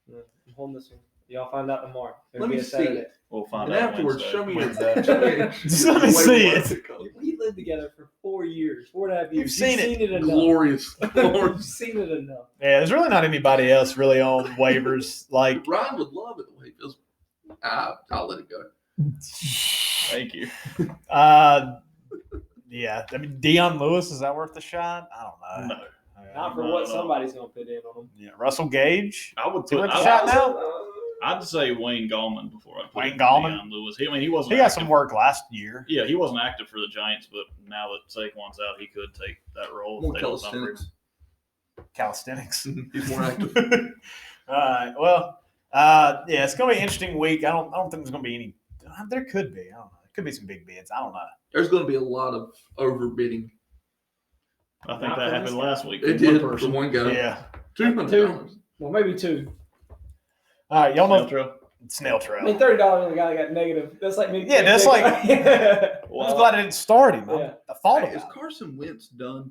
No, I'm holding this one. Y'all find out tomorrow. Let me see it. We'll find and out afterwards, Wednesday. show me your. Just let me see it. We lived together for 4 years, 4.5 years. You've seen it. enough. Glorious. You've seen it enough. Yeah, there's really not anybody else really on waivers. Like Ryan would love it the way he feels. I'll let it go. Thank you. Yeah, I mean, Deion Lewis, is that worth the shot? I don't know. No. Not for No, what no. somebody's going to put in on him. Yeah, Russell Gage. I would Is he put. worth the shot now? I'd say Wayne Gallman before I put Wayne in Gallman? Deion Lewis. He wasn't. He got active. some work last year. Yeah, he wasn't active for the Giants, but now that Saquon's out, he could take that role. More if they don't sign calisthenics. Calisthenics. He's more active. All right. Well, yeah, it's going to be an interesting week. I don't think there's going to be any. There could be. I don't know. There could be some big bids. I don't know. There's going to be a lot of overbidding. I think Not that for happened this last week. It for one did for person. one guy. Yeah. $200. Well, maybe 2. All right. Y'all Snail know trail. Snail I Trail. mean, $30 on the guy that got negative. That's like me. Yeah, that's like- yeah. I was glad I didn't start him. Yeah. I thought Hey, is about it. Carson Wentz done?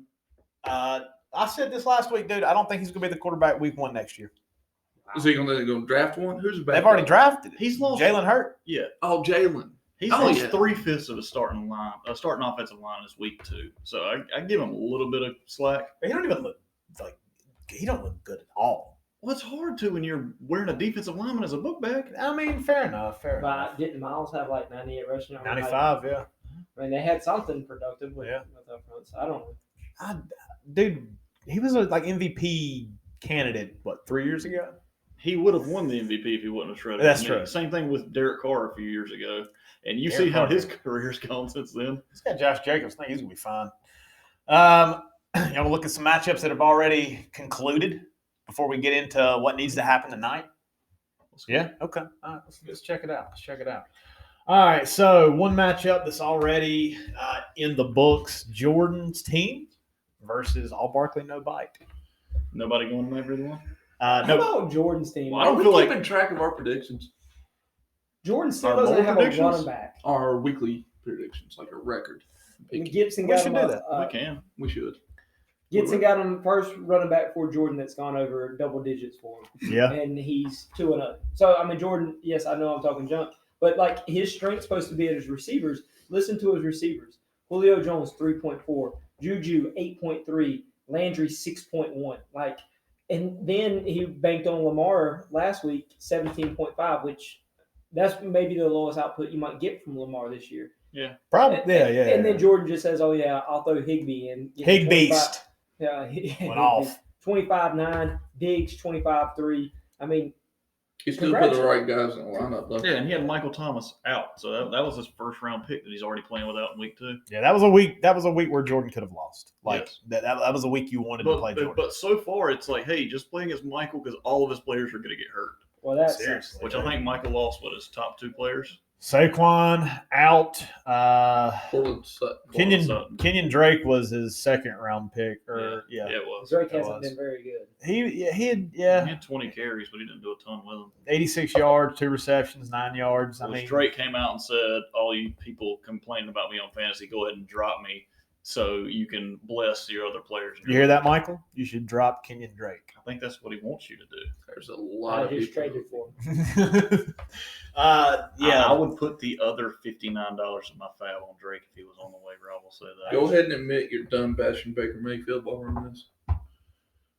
I said this last week, dude. I don't think he's going to be the quarterback week 1 next year. Is he going to draft one? Who's the They've already drafted it. He's lost. Jalen Hurt. Yeah, Oh, Jalen. he's Oh, lost yeah. 3/5 of his starting offensive line this week too. So I give him a little bit of slack. He don't even look like he don't look good at all. Well, it's hard to when you're wearing a defensive lineman as a book bag. I mean, fair enough. Fair enough. But didn't Miles have like 98 rushing yards? 95, yeah. I mean, they had something productive with, Yeah. with up front. So I don't know. Dude, he was a MVP candidate, 3 years ago? He would have won the MVP if he wouldn't have shredded. That's his true. knee. Same thing with Derek Carr a few years ago. And you Derek see how Carr. his career's gone since then. He's got Josh Jacobs. I think he's going to be fine. Y'all look at some matchups that have already concluded before we get into what needs to happen tonight. Yeah. Okay. All right. Let's check it out. All right. So one matchup that's already in the books: Jordan's team versus All Barkley No Bite. Nobody going to every one? How No. about Jordan's team? Well, I don't We're feel like- keeping track of our predictions, Jordan still Our doesn't bowl have predictions? a running back. our weekly predictions, like a record. And Gibson We got should him do up, that. We can. We should. Gibson got him first running back for Jordan that's gone over double digits for him. Yeah. And he's 2-0. So I mean, Jordan. Yes, I know I'm talking junk, but like his strength's supposed to be at his receivers. Listen to his receivers: Julio Jones 3.4, Juju 8.3, Landry 6.1. Like, and then he banked on Lamar last week 17.5, which that's maybe the lowest output you might get from Lamar this year. Probably. And- Yeah. And then Jordan just says, "Oh yeah, I'll throw Higbee in." Hig Beast Yeah, went off. 25-9, Diggs 25-3. I mean, He still put the right guys in the lineup, though. Yeah, and he had Michael Thomas out. So that was his first round pick that he's already playing without in week 2. Yeah, that was a week. That was a week where Jordan could have lost. Like Yes. that was a week you wanted to play Jordan. But so far, it's like, hey, just playing as Michael because all of his players are going to get hurt. well, that's Seriously. Which I think Michael lost, his top 2 players? Saquon out. Portland Sutton. Sutton. Kenyon Drake was his second round pick. Yeah. Yeah, it was. Drake It hasn't was. been very good. He had He yeah had 20 carries, but he didn't do a ton with them. 86 yards, 2 receptions, 9 yards. I mean, Drake came out and said, all you people complaining about me on fantasy, go ahead and drop me so you can bless your other players. you hear that, Michael? You should drop Kenyon Drake. I think that's what he wants you to do. There's a lot I of just people. traded for him. Yeah. I would put the other $59 of my fab on Drake if he was on the waiver. I will say that. Go ahead and admit you're done bashing Baker Mayfield while we're on this.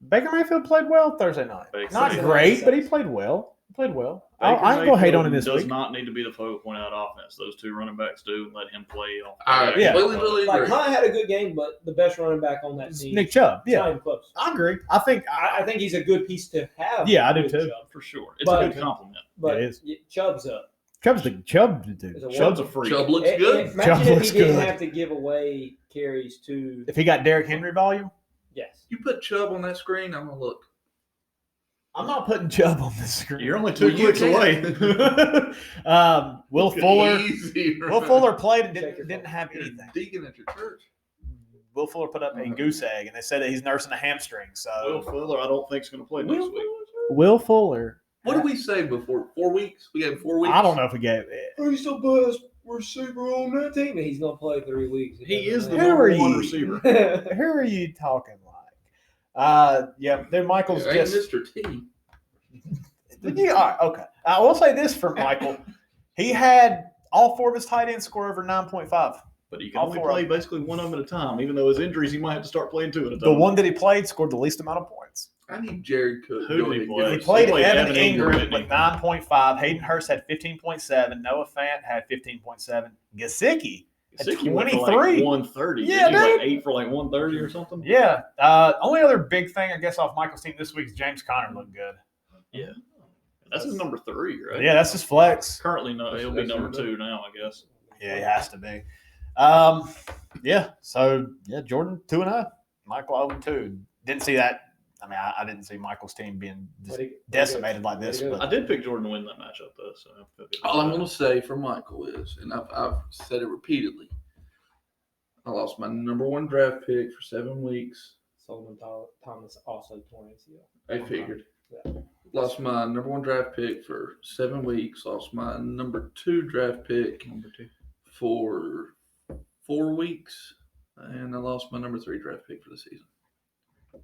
Baker Mayfield played well Thursday night. Baker Not Mayfield. great, but he played well. Baker I ain't gonna hate on him this does week. not need to be the focal point of that offense. Those 2 running backs do. Let him play. I Yeah. completely Like agree. Hunt had a good game, but the best running back on that It's team, Nick Chubb. it's not Yeah, even close. I agree. I think I think he's a good piece to have. Yeah, I do with too. Chubb. For sure. It's But- a good compliment. But It is. Chubb's up. Chubb's the dude. Is it Chubb's a freak. Chubb looks Eh, good. Imagine Chubb if looks he didn't good. have to give away carries to. If he got Derrick Henry volume, Yes. You put Chubb on that screen, I'm going to look. I'm not putting Chubb on the screen. You're only 2 Well, you clicks can. away. Will Fuller. Easy, Will right? Fuller played and Check your didn't phone. have You're a anything. deacon at your church. Will Fuller put up a goose egg, and they said that he's nursing a hamstring. Will So Fuller, I don't think is going to play next week. Will Fuller. What did we say before? 4 weeks? We gave him 4 weeks? I don't know if we gave it. He's the best receiver on that team. He's gonna play 3 weeks. He is the Who number are 1 you? receiver. Who are you talking like? Yeah, then Michael's It ain't just. Mr. T. Yeah, all right, okay. I will say this for Michael. He had all 4 of his tight ends score over 9.5. But he can All only 4 of play them. basically one of them at a time. Even though his injuries, he might have to start playing 2 at a time. The one that he played scored the least amount of points. I need Jared Cook. Who Go did he ahead and play? give He us played some. Evan Evan Ingram, Ingram with 9.5. Hayden Hurst had 15.7. Noah Fant had 15.7. Gesicki At Gesicki went for 23. like 130. Yeah, Did he like dude. 8 for like 130 or something? Yeah. Only other big thing, I guess, off Michael's team this week is James Conner looked good. Yeah. That's his number 3, right? Yeah, that's his flex. Currently, no, he'll be That's number number 2 now, I guess. Yeah, he has to be. Yeah. So yeah, Jordan 2-0, Michael 0-2. Didn't see that. I mean, I didn't see Michael's team being just decimated like this. But I did pick Jordan to win that matchup, though. So All I'm going to say for Michael is, and I've said it repeatedly, I lost my number 1 draft pick for 7 weeks. Solomon Thomas also torn ACL. I figured. Yeah. Lost my number 1 draft pick for 7 weeks. Lost my number 2 draft pick for 4 weeks. And I lost my number 3 draft pick for the season.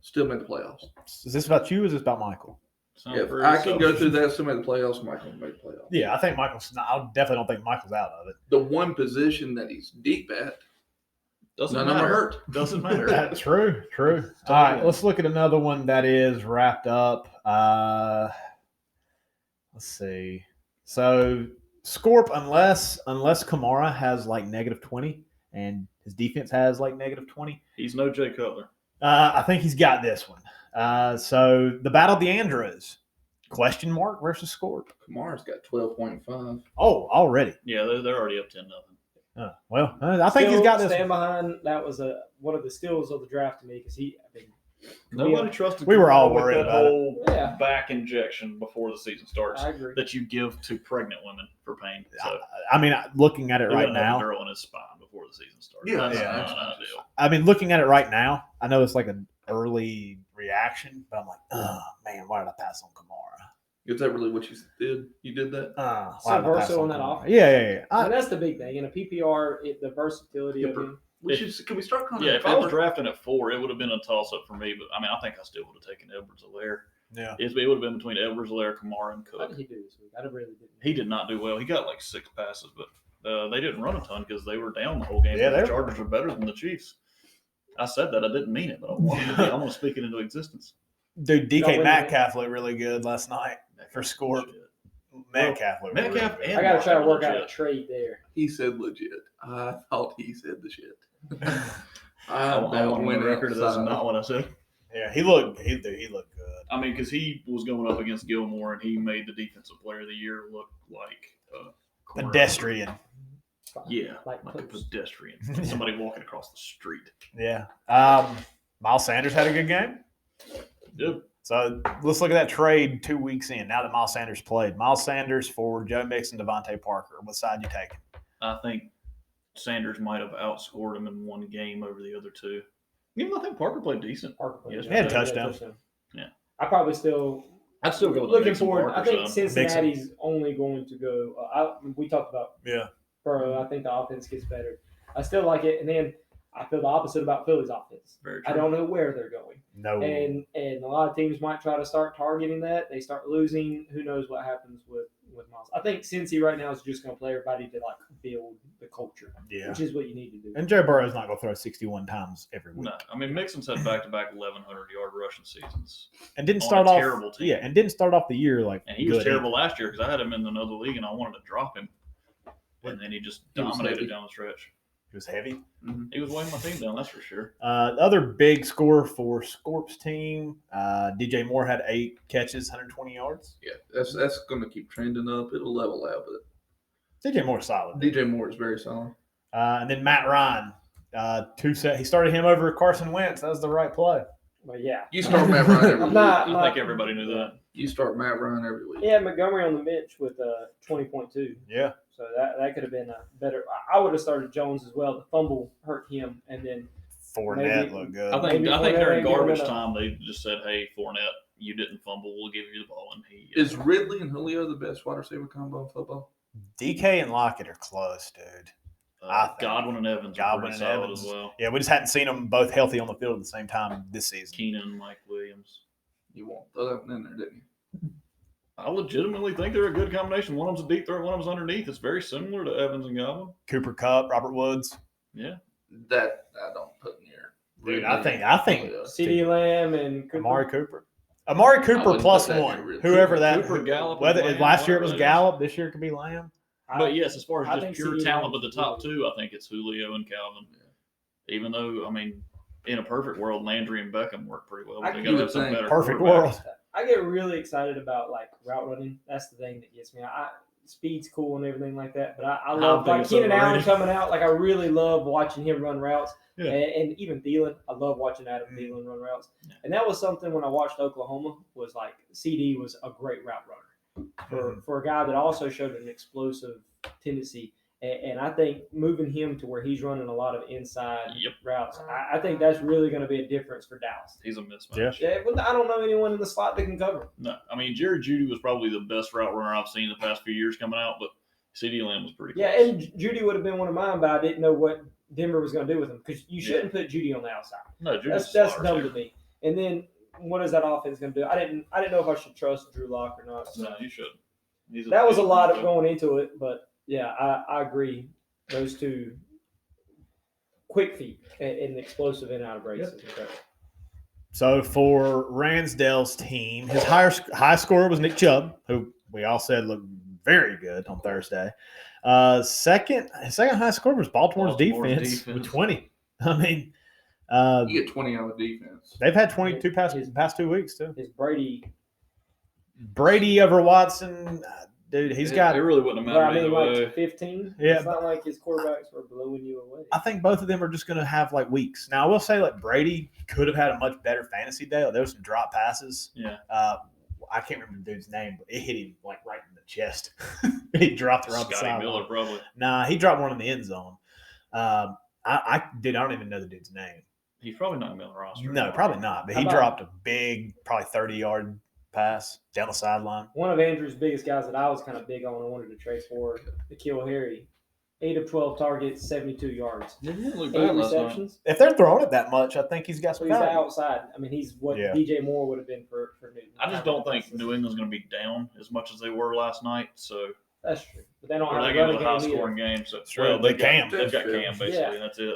Still made the playoffs. is this about you or is this about Michael? If I can go through that, still made the playoffs, Michael made the playoffs. Yeah, I think Michael's. I definitely don't think Michael's out of it. The one position that he's deep at, Doesn't none of them matter. are hurt. Doesn't matter. That's true. All right, let's look at another one that is wrapped up. Let's see. So Scorp, unless Kamara has like -20 and his defense has like -20, He's no Jay Cutler. I think he's got this one. So the Battle of the Andrews, question mark versus Scorp. Kamara's got 12.5. Oh, already. Yeah, they're already up 10-0. Well, I think he's got this. Stand behind. That was one of the steals of the draft to me because Nobody trusted. We were all Kamara with worried that about it. whole Yeah. back injection before the season starts I agree. that you give to pregnant women for pain. So I mean, looking at it he right wouldn't have now. a girl in his spine before the season starts. Yeah, That's yeah. not ideal. I mean, looking at it right now, I know it's like an early reaction, but I'm like, oh man, why did I pass on Kamara? Is that really what you did? You did that? Why So did I pass versatile in that Kamara? offense. Yeah. And that's the big thing in a PPR. The versatility of him. Can we start calling Yeah, him if I was Cutler? drafting at 4, it would have been a toss up for me. But I mean, I think I still would have taken Edwards-Helaire. Yeah. It would have been between Edwards-Helaire, Kamara, and How Cook. did he do this week? I really didn't. He did not do well. He got like 6 passes, but they didn't run a ton because they were down the whole game. Yeah, the they were. Chargers are better than the Chiefs. I said that. I didn't mean it, but I want to speak it into existence. Dude, Y'all DK win Metcalf looked really good last night for Scorp. Metcalf looked really Metcalf good. and- I got to try to work out a Legit. trade there. He said legit. I thought he said the shit. I want the record. That's not what I said. Yeah, he looked good. I mean, because he was going up against Gilmore, and he made the Defensive Player of the Year look like a corner. Pedestrian. Yeah, Like like a post. pedestrian. Somebody walking across the street. Yeah. Miles Sanders had a good game. Yep. So let's look at that trade 2 weeks in. Now that Miles Sanders played, Miles Sanders for Joe Mixon, Devontae Parker. What side you taking? I think Sanders might have outscored him in one game over the other 2. Even though I think Parker played decent. Parker played Yes, good. he had a touchdown. Yeah. I probably still I'd still go with looking Mixon forward. Parker I think side. Cincinnati's only going to go. We talked about Yeah. Burrow. I think the offense gets better. I still like it, and then I feel the opposite about Philly's offense. Very I true. don't know where they're going, No. and a lot of teams might try to start targeting that. They start losing. Who knows what happens with Miles? I think Cincy right now is just going to play everybody to like build the culture, Yeah. which is what you need to do. And Joe Burrow's not going to throw 61 times every week. No, I mean Mixon's had back-to-back 1,100-yard rushing seasons, And didn't on start a off terrible team. Yeah, and didn't start off the year like and he was good terrible last year because I had him in another league and I wanted to drop him, and then he just He was dominated heavy. down the stretch. He was heavy. He was weighing my team down, that's for sure. The other big score for Scorp's team, DJ Moore had 8 catches, 120 yards. Yeah, that's going to keep trending up. It'll level out, but DJ Moore's solid. DJ Moore is very solid. And then Matt Ryan, 2 set. He started him over Carson Wentz. That was the right play. But yeah, You start Matt Ryan every I'm week. not. I think everybody knew that. You start Matt Ryan every week. Yeah, Montgomery on the bench with 20.2. Yeah. So that could have been a better. I would have started Jones as well. The fumble hurt him, and then Fournette Maybe- looked good. I think Maybe during Fournette ain't garbage giving it time they just said, "Hey, Fournette, you didn't fumble. We'll give you the ball." And he Is Ridley and Julio the best wide receiver combo in football? DK and Lockett are close, dude. I think Godwin and Evans are Godwin pretty and solid Evans. as well. Yeah, we just hadn't seen them both healthy on the field at the same time this season. Keenan and Mike Williams. You won't throw that one in there, didn't you? I legitimately think they're a good combination. One of them's a deep threat, one of them's underneath. It's very similar to Evans and Godwin. Cooper Kupp, Robert Woods. Yeah. That I don't put near. Dude, Ridley. I think Julio. CeeDee Lamb and Cooper. Amari Cooper. Amari Cooper wouldn't plus put that one. near Ridley. Whoever that. Cooper, Gallup, Whether and Lamb, last year it was whatever that is. Gallup, this year it could be Lamb. But yes, as far I as think just pure CeeDee talent, Lamb but the is top really- two, I think it's Julio and Calvin. Even though, I mean, in a perfect world, Landry and Beckham work pretty well. I But they you got to would have some think better perfect quarterbacks. world. I get really excited about like route running. That's the thing that gets me. Speed's cool and everything like that, but I love think like it's Keenan Allen overrated. coming out. Like I really love watching him run routes, Yeah. and even Thielen. I love watching Adam Thielen run routes, and that was something when I watched Oklahoma. Was like CD was a great route runner for a guy that also showed an explosive tendency. And I think moving him to where he's running a lot of inside routes, I think that's really going to be a difference for Dallas. He's a mismatch. Yeah, but I don't know anyone in the slot that can cover him. No, I mean, Jerry Jeudy was probably the best route runner I've seen the past few years coming out, but CeeDee Lamb was pretty Yeah, close. and Judy would have been one of mine, but I didn't know what Denver was going to do with him because you shouldn't put Judy on the outside. No, Judy's That's dumb to me. And then what is that offense going to do? I didn't know if I should trust Drew Lock or not. So. No, you shouldn't. That was a lot of going into it, but yeah, I agree. Those two quick feet and explosive in out of breaks is incredible. So for Ransdale's team, his high scorer was Nick Chubb, who we all said looked very good on Thursday. Second high scorer was Baltimore's defense with 20. I mean, you get 20 out of defense. They've had 22 past 2 weeks too. Is Brady over Watson? Dude, he's got. It really wouldn't matter. I mean, either like way. 15. Yeah, It's not like his quarterbacks were blowing you away. I think both of them are just going to have like weeks. Now, I will say, like Brady could have had a much better fantasy day. Like, there was some drop passes. Yeah. I can't remember the dude's name, but it hit him like right in the chest. He dropped it around the Scotty sideline. Miller, probably. Nah, he dropped one in the end zone. I don't even know the dude's name. He's probably not going to be on the roster. No, probably not. But he dropped a big, probably 30-yard pass down the sideline. One of Andrew's biggest guys that I was kind of big on and wanted to trade for, N'Keal Harry. 8 of 12 targets, 72 yards. He didn't look 8 bad last night. receptions. If they're throwing it that much, I think he's got So some he's value. outside. I mean, he's what DJ Moore would have been for Newton. I just don't think New England's going to be down as much as they were last night. So that's true. But they don't or have they a get running a high game scoring either. game. So True. They've got Cam basically. Yeah. And that's it.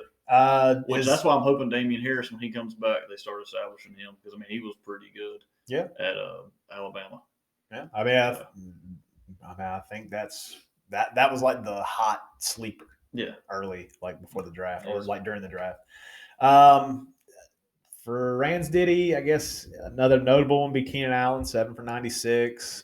Which That's why I'm hoping Damian Harris, when he comes back, they start establishing him because I mean he was pretty good. Yeah. At Alabama. Yeah, I mean, I think that was like the hot sleeper. Yeah. Early, like before the draft, Yes. or like during the draft. For Rans Diddy, I guess another notable one be Keenan Allen, 7 for 96.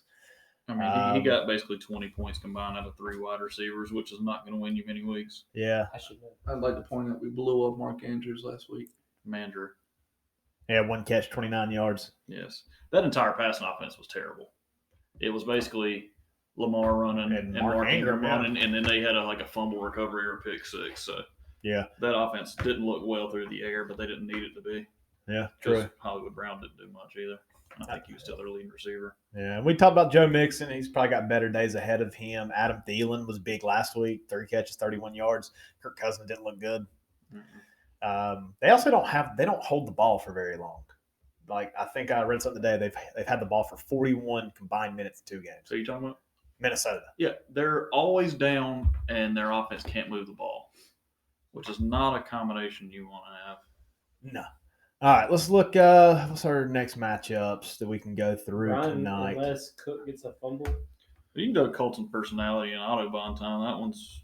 I mean, he got basically 20 points combined out of 3 wide receivers, which is not going to win you many weeks. Yeah. I should know. I'd like to point out we blew up Mark Andrews last week. Mandrew. Yeah, 1 catch, 29 yards. Yes. That entire passing offense was terrible. It was basically Lamar running and Mark Ingram running, and then they had a fumble recovery or a pick six. So yeah, that offense didn't look well through the air, but they didn't need it to be. Yeah, true. Hollywood Brown didn't do much either. I think he was still their leading receiver. Yeah, and we talked about Joe Mixon. He's probably got better days ahead of him. Adam Thielen was big last week, 3 catches, 31 yards. Kirk Cousins didn't look good. Mm-hmm. They also don't hold the ball for very long. Like I think I read something today. They've had the ball for 41 combined minutes in 2 games. So you talking about Minnesota? Yeah, they're always down, and their offense can't move the ball, which is not a combination you want to have. No. All right, let's look. What's our next matchups that we can go through tonight? Unless Cook gets a fumble. You can go Colton personality and Autobahn time. That one's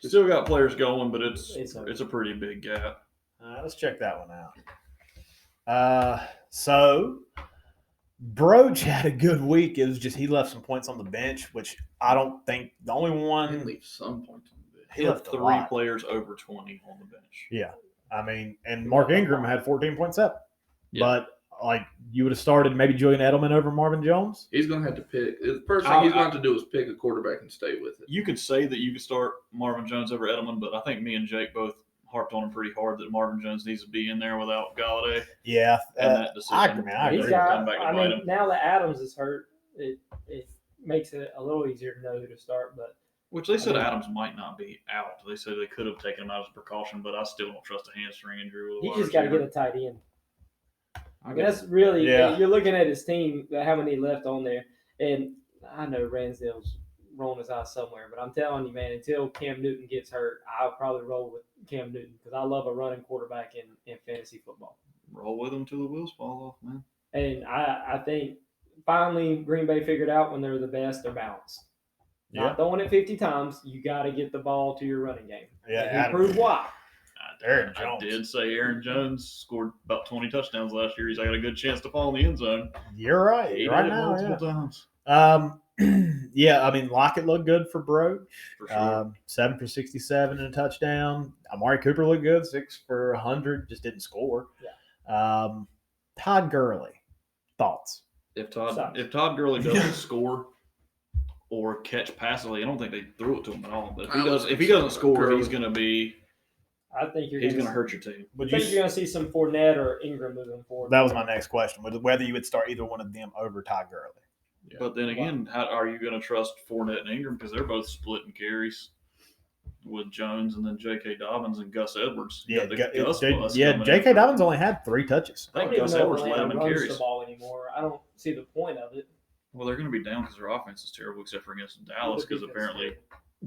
still got players going, but it's a pretty big gap. All right, let's check that one out. So Broach had a good week. It was just he left some points on the bench, which I don't think the only one. He leave some points on the bench. He left 3 players over 20 on the bench. Yeah. I mean, and Mark Ingram had 14.7. Yeah. But, like, you would have started maybe Julian Edelman over Marvin Jones? He's going to have to pick. The first thing he's going to have to do is pick a quarterback and stay with it. You could say that you could start Marvin Jones over Edelman, but I think me and Jake both harped on him pretty hard that Marvin Jones needs to be in there without Galladay. Yeah. And that decision. I agree. Come back to bite him. Now that Adams is hurt, it makes it a little easier to know who to start, but Which they said Adams might not be out. They said they could have taken him out as a precaution, but I still don't trust a hamstring injury with a he wide just got to receiver. get a tight end. That's really you're looking at his team, how many left on there, and I know Ransdale's rolling his eyes somewhere, but I'm telling you, man, until Cam Newton gets hurt, I'll probably roll with Cam Newton because I love a running quarterback in fantasy football. Roll with them till the wheels fall off, man. And I think finally Green Bay figured out when they're the best, they're balanced. Not throwing it 50 times. You got to get the ball to your running game. Yeah, And he proved why. Aaron I Jones. did say Aaron Jones scored about 20 touchdowns last year. He's got a good chance to fall in the end zone. You're right. He Right did it now, multiple times. Yeah, I mean, Lockett looked good for Brogue. For sure. 7 for 67 and a touchdown. Amari Cooper looked good, 6 for 100, just didn't score. Yeah. Todd Gurley, thoughts? If Todd Gurley doesn't score or catch passes, I don't think they threw it to him at all. But if he doesn't score, he's going to be. I think he's going to hurt your team. I think you're going to see some Fournette or Ingram moving forward. That was my next question: whether you would start either one of them over Todd Gurley. Yeah. But then again, how are you going to trust Fournette and Ingram because they're both splitting carries with Jones and then J.K. Dobbins and Gus Edwards? J.K. Dobbins only had 3 touches. I don't even know if Atlanta runs the ball anymore. I don't see the point of it. Well, they're going to be down because their offense is terrible, except for against Dallas because apparently,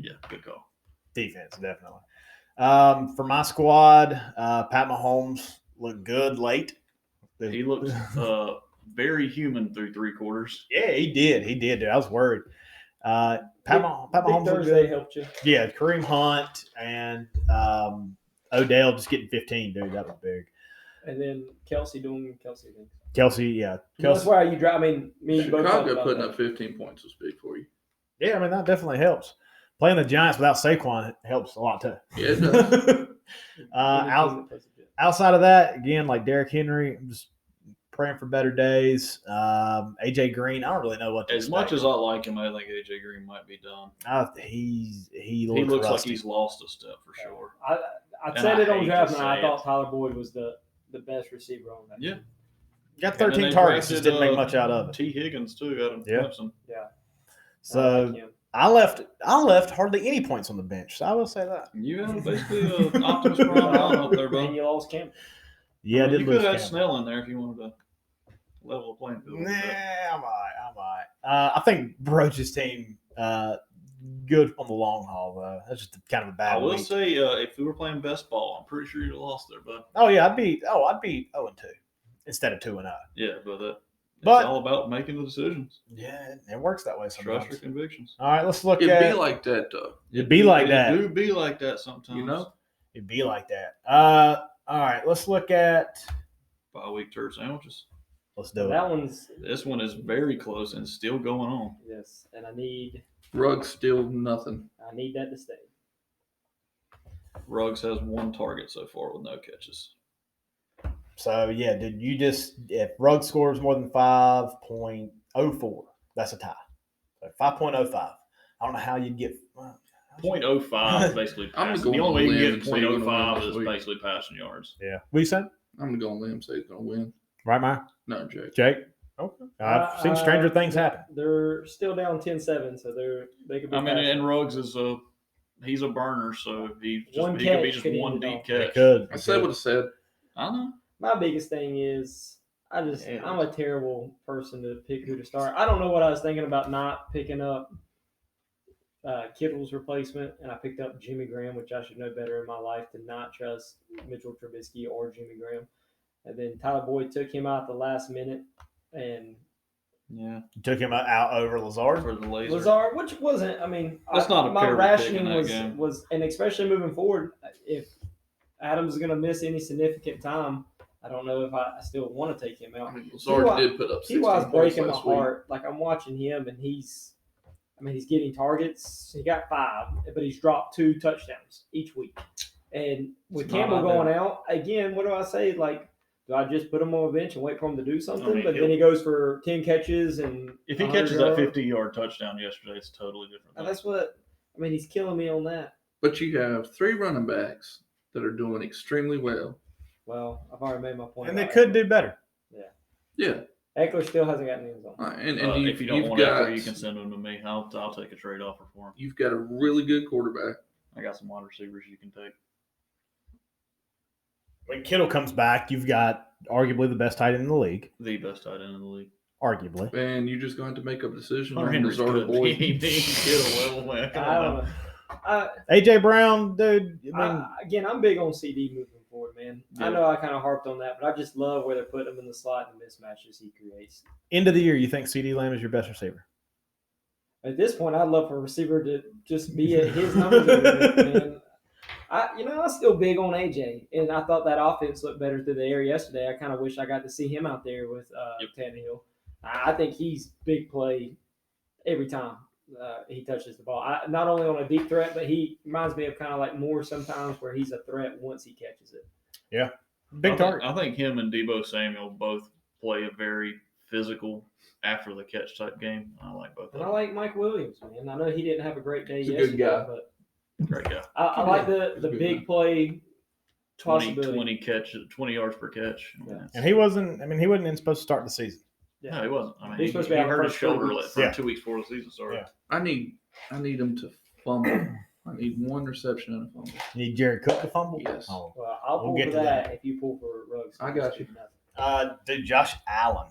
good call. Defense, definitely. For my squad, Pat Mahomes looked good late. He looked very human through 3 quarters. Yeah, he did. Dude. I was worried. Pat Mahomes Thursday helped you. Yeah, Kareem Hunt and Odell just getting 15, dude. That was big. And then Kelsey doing Kelsey things. Kelsey. That's why you drive. I mean, Chicago putting up 15 points was big for you. Yeah, I mean, that definitely helps. Playing the Giants without Saquon helps a lot, too. Yeah, it does. Outside of that, again, like Derrick Henry, I'm just praying for better days. AJ Green, I don't really know what to expect. Much as I like him, I think AJ Green might be done. He looks rusty. like he's lost a step for sure. I said it on draft night. I thought Tyler Boyd was the best receiver on that. Yeah. Got 13 targets, just didn't make much out of it. T. Higgins, too, out of Clemson. Yeah. So I left hardly any points on the bench. So I will say that. You have basically an Optimus Prime up there, bud. And you lost Campbell. Yeah, you could have had Snell in there if you wanted to level the playing field. Nah, I might. I think Broach's team good on the long haul, though. That's just kind of a bad week. I will say, if we were playing best ball, I'm pretty sure you'd have lost there, bud. Oh yeah, I'd be 0-2 instead of 2-0. Yeah, but it's all about making the decisions. Yeah, it works that way sometimes. Trust your convictions. All right, let's look at. It'd be like that, though. It'd be like that. It do be like that sometimes. You know? It'd be like that. All right, let's look at bye-week turd sandwiches. Let's do it. This one is very close and still going on. Yes, and I need Ruggs still nothing. I need that to stay. Ruggs has 1 target so far with no catches. So yeah, if Ruggs scores more than 5.04, that's a tie. So 5.05. I don't know how you'd get 0.05 is basically passing. The only way you can get 0.05 is basically passing yards. Yeah. What you saying? I'm going to go on limb say he's going to win. Right, Meyer? No, Jake. Jake? Okay. I've seen stranger things happen. They're still down 10-7, so they could be and Ruggs is he's a burner, so he could be just one deep catch. I said what I said. I know. My biggest thing is I'm a terrible person to pick who to start. I don't know what I was thinking about not picking up Kittle's replacement, and I picked up Jimmy Graham, which I should know better in my life to not trust Mitchell Trubisky or Jimmy Graham. And then Tyler Boyd took him out at the last minute, and took him out over Lazard for the laser. Lazard, which wasn't. I mean, that's not a my rationing game. was, and especially moving forward, if Adams is going to miss any significant time, I don't know if I still want to take him out. I mean, Lazard did put up 16 points breaking my last week. heart. Like, I'm watching him, and he's getting targets. He got 5, but he's dropped 2 touchdowns each week. And with Campbell going out, again, what do I say? Like, do I just put him on the bench and wait for him to do something? But then he goes for 10 catches and if he catches that 50-yard touchdown yesterday, it's totally different. And that's what he's killing me on that. But you have 3 running backs that are doing extremely well. Well, I've already made my point. And they could do better. Yeah. Eckler still hasn't gotten the end zone. And if you don't want Eckler, you can send him to me. I'll take a trade offer for him. You've got a really good quarterback. I got some wide receivers you can take. When Kittle comes back, you've got arguably the best tight end in the league. The best tight end in the league. Arguably. And you're just going to make a decision on Henry's Lazard Boyd. Kittle, well, I don't know. AJ Brown, dude. Again, I'm big on CD moving forward, man. Yeah. I know I kind of harped on that, but I just love where they're putting him in the slot and the mismatches he creates. End of the year, you think CD Lamb is your best receiver? At this point, I'd love for a receiver to just be at his numbers. And I'm still big on AJ, and I thought that offense looked better through the air yesterday. I kind of wish I got to see him out there with Tannehill. I think he's big play every time he touches the ball. Not only on a deep threat, but he reminds me of kind of like Moore sometimes, where he's a threat once he catches it. Yeah, big target. I think him and Deebo Samuel both play a very physical after the catch type game. I like both. And I like Mike Williams, man. I know he didn't have a great day He's a yesterday, good guy. but Great guy. I like the big play. 20 yards per catch. Yeah. And he wasn't even supposed to start the season. Yeah. No, he wasn't. I mean, He's supposed to be he out hurt his first shoulder 3 weeks. for 2 weeks before the season started. Yeah. I need him to fumble. I need one reception and a fumble. You need Jared Cook to fumble? Yes. Oh. Well, I'll pull We'll get for to that that. if you pull for Ruggs. I got you. Dude, Josh Allen.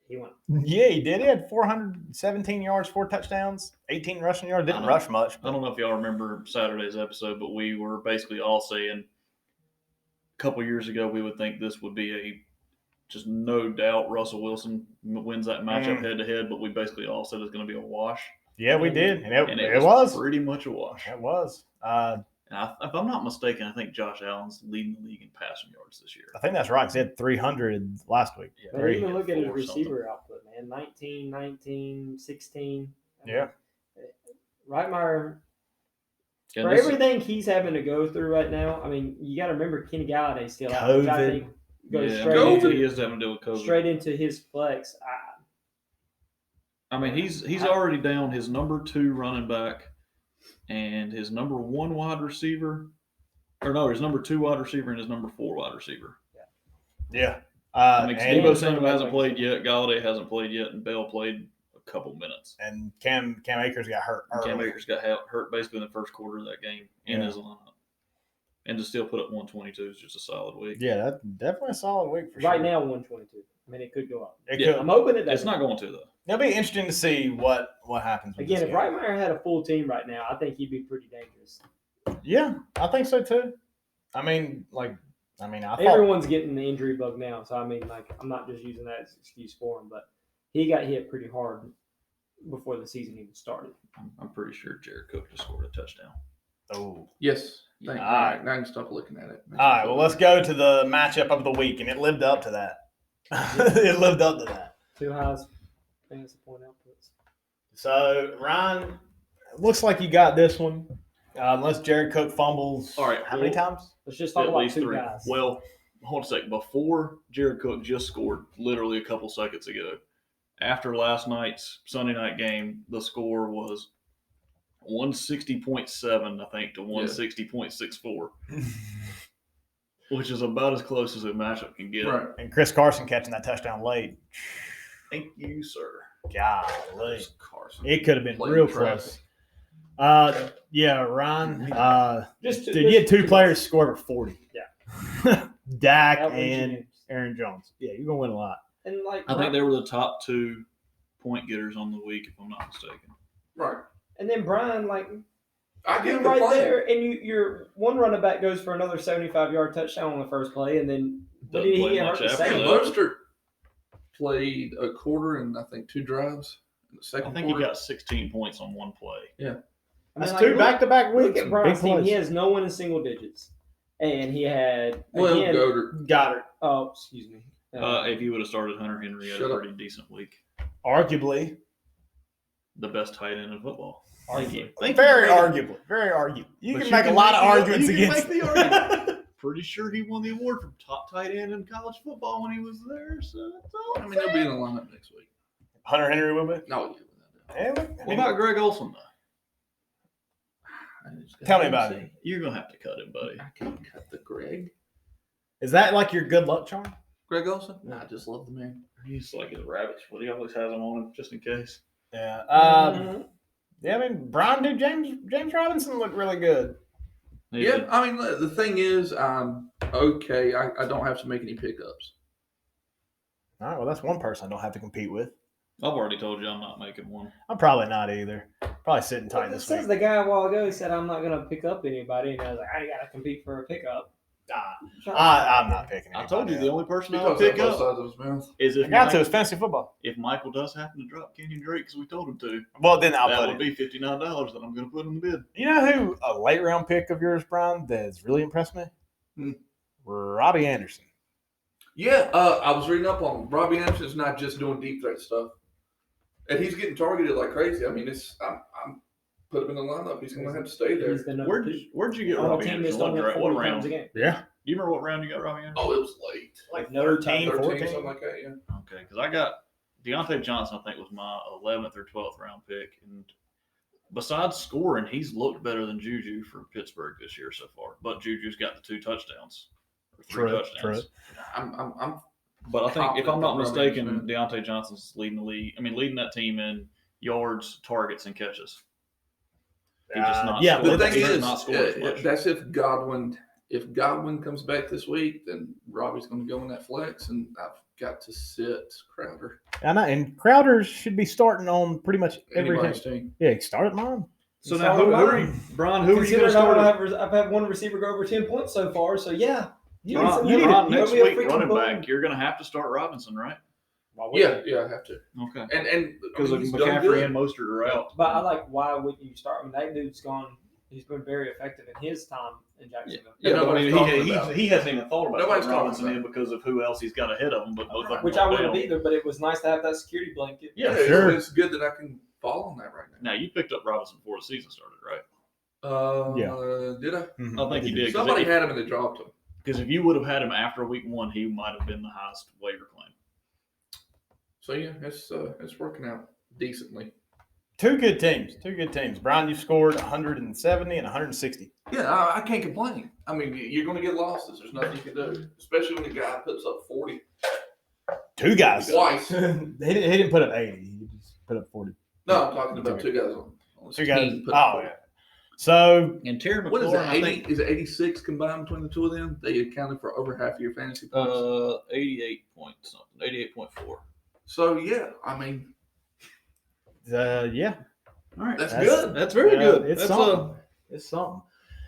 He went. Yeah, he did. He had 417 yards, 4 touchdowns, 18 rushing yards. Didn't rush much. I don't know if y'all remember Saturday's episode, but we were basically all saying a couple years ago we would think this would be just no doubt Russell Wilson wins that matchup head to head, but we basically all said it's going to be a wash. Yeah, we did. And it was was. pretty much a wash. It was. And if I'm not mistaken, I think Josh Allen's leading the league in passing yards this year. I think that's right, because he had 300 last week. Yeah. But Three. even look at his 4 or receiver output, man. 19, 19, 16. Yeah. Reitmeyer, And for this- everything he's having to go through right now, I mean, you got to remember Kenny Galladay's still out, which I COVID. think goes yeah, straight he is having to deal with COVID. straight into his flex. I mean, he's already down his number 2 running back and his number 1 wide receiver. Or no, his number 2 wide receiver and his number 4 wide receiver. Yeah. I mean, And, Deebo Samuel hasn't played yet. Galladay hasn't played yet, and Bell played a couple minutes. and Cam Akers got hurt early. Cam Akers got hurt basically in the first quarter of that game in his lineup. And to still put up 122 is just a solid week. Yeah, that's definitely a solid week for sure. Right now, 122. I mean, it could go up. It Yeah. could. I'm hoping it doesn't. It's not going to, though. It'll be interesting to see what happens with Again, this if game. Reitmeyer had a full team right now, I think he'd be pretty dangerous. Yeah, I think so too. I thought Everyone's getting the injury bug now, so I mean, like, I'm not just using that as an excuse for him, but he got hit pretty hard before the season even started. I'm pretty sure Jared Cook just scored a touchdown. Oh. Yes. Thank you. All right. Now I can stop looking at it. All right, well, let's go to the matchup of the week, and it lived up to that. It lived up to that. 2 highest fantasy point outputs. So, Ryan, it looks like you got this one. Unless Jared Cook fumbles. All right, How many times? Let's just talk At about least 2 3. guys. Well, hold a second. Before Jared Cook just scored literally a couple seconds ago, after last night's Sunday night game, the score was 160.7, I think, to 160.64, which is about as close as a matchup can get. Right. And Chris Carson catching that touchdown late. Thank you, sir. Golly. Carson. It could have been Playing real traffic. close. Yeah, Ryan. Just Dude, you had 2 players score over 40. Yeah. Dak That wins and games. Aaron Jones. Yeah, you're going to win a lot. And like, I think they were the top 2 point getters on the week, if I'm not mistaken. Right. and then Brian, like, I you're give him the right play. there, and your one running back goes for another 75-yard touchdown on the first play, and then what Doesn't did play he much hurt the after second? that. Mostert played a quarter and I think 2 drives in the I second think he quarter. got 16 points on one play. I mean, That's like, 2 look- back-to-back Look weeks. at Brian's Big team. plays. He has no one in single digits, and he had Well, again. Goddard. Goddard. Oh, excuse me. If you would have started Hunter Henry, he had Shut a up. pretty decent week. Arguably. The best tight end in football. Arguably. Very arguably. Very arguable. You But can you make a can lot make of the- arguments you can against make the Pretty sure he won the award for top tight end in college football when he was there. So that's all I I'm mean, they'll saying. be in the lineup next week. Hunter Henry will be. No, Yeah, What about Greg Olson, though? Tell me about it. You're going to have to cut him, buddy. I can't cut the Greg. Is that like your good luck charm? Greg Olson? No, I just love the man. He's like his rabbits, but he always has them on him just in case. Yeah. Mhm. Yeah, I mean, Brian, dude, James Robinson looked really good. He Yeah, did. I mean, the thing is, okay, I don't have to make any pickups. All right, well, that's one person I don't have to compete with. I've already told you I'm not making one. I'm probably not either. Probably sitting tight It this says week. the guy a while ago, he said, I'm not going to pick up anybody. And I was like, I got to compete for a pickup. I'm not picking. I told you the only person He I would talks out pick both up sides of his mouth. is I if got to. Michael, It's fantasy football. if Michael does happen to drop Kenyon Drake because we told him to. Well, then I'll that put would it. be $59 that I'm going to put in the bid. You know who a late round pick of yours, Brian, that's really impressed me? Robbie Anderson. Yeah, I was reading up on Robbie Anderson's not just doing deep threat stuff, and he's getting targeted like crazy. I mean, I'm put him in the lineup. He's going to have to stay there. He's the number two. Where'd you get On a Robbie team Anderson? that's only What 40 round? times a game. Yeah. Do you remember what round you got Robbie Anderson? Oh, it was late. Like no 13, 13, 14. something like that, yeah. Okay, because I got Deontay Johnson, I think, was my 11th or 12th round pick. And besides scoring, he's looked better than Juju for Pittsburgh this year so far. But Juju's got the 2 touchdowns. Or 3 touchdowns. I'm But I think, if I'm not confident that mistaken, Robbie Deontay Johnson's leading the league. I mean, leading that team in yards, targets, and catches. He just not yeah, scored. the thing He does is, not score as much. that's if Godwin comes back this week, then Robbie's going to go in that flex, and I've got to sit Crowder. And Crowder should be starting on pretty much every Anybody's team. team. Yeah, he started mine. So now, who are you, Brian? Who are you going to Considering start? I've had one receiver go over 10 points so far, so yeah. Ron, you need Ron, to- next maybe a week, freaking running boom. back, you're going to have to start Robinson, right? Yeah, I have to. Okay. And Because he's done McCaffrey good. and Mostert are out. But I like, why wouldn't you start? I mean, that dude's gone. He's been very effective in his time in Jacksonville. Yeah, but I nobody's mean, talking he about it. hasn't even thought about Nobody's putting Robinson talking in because of who else he's got ahead of him. But both of them Which are I wouldn't down. either, but it was nice to have that security blanket. Yeah, sure. It's good that I can fall on that right now. Now, you picked up Robinson before the season started, right? Did I? I think you did. Somebody had him and they dropped him. Because if you would have had him after week 1, he might have been the highest waiver claim. So yeah, it's working out decently. Two good teams. Brian, you scored 170 and 160. Yeah, I can't complain. I mean, you're going to get losses. There's nothing you can do, especially when the guy puts up 40 Two guys. twice. he didn't put up 80. He just put up 40. No, I'm talking about two guys on his Two guys. team put up 40. Yeah. So And Terry McLaurin, What is it? I 80? think, Is it 86 combined between the two of them? They accounted for over half of your fantasy points. 88 point something, 88.4. So yeah, I mean, yeah. All right. that's That's- good. That's very good. It's That's something. It's something.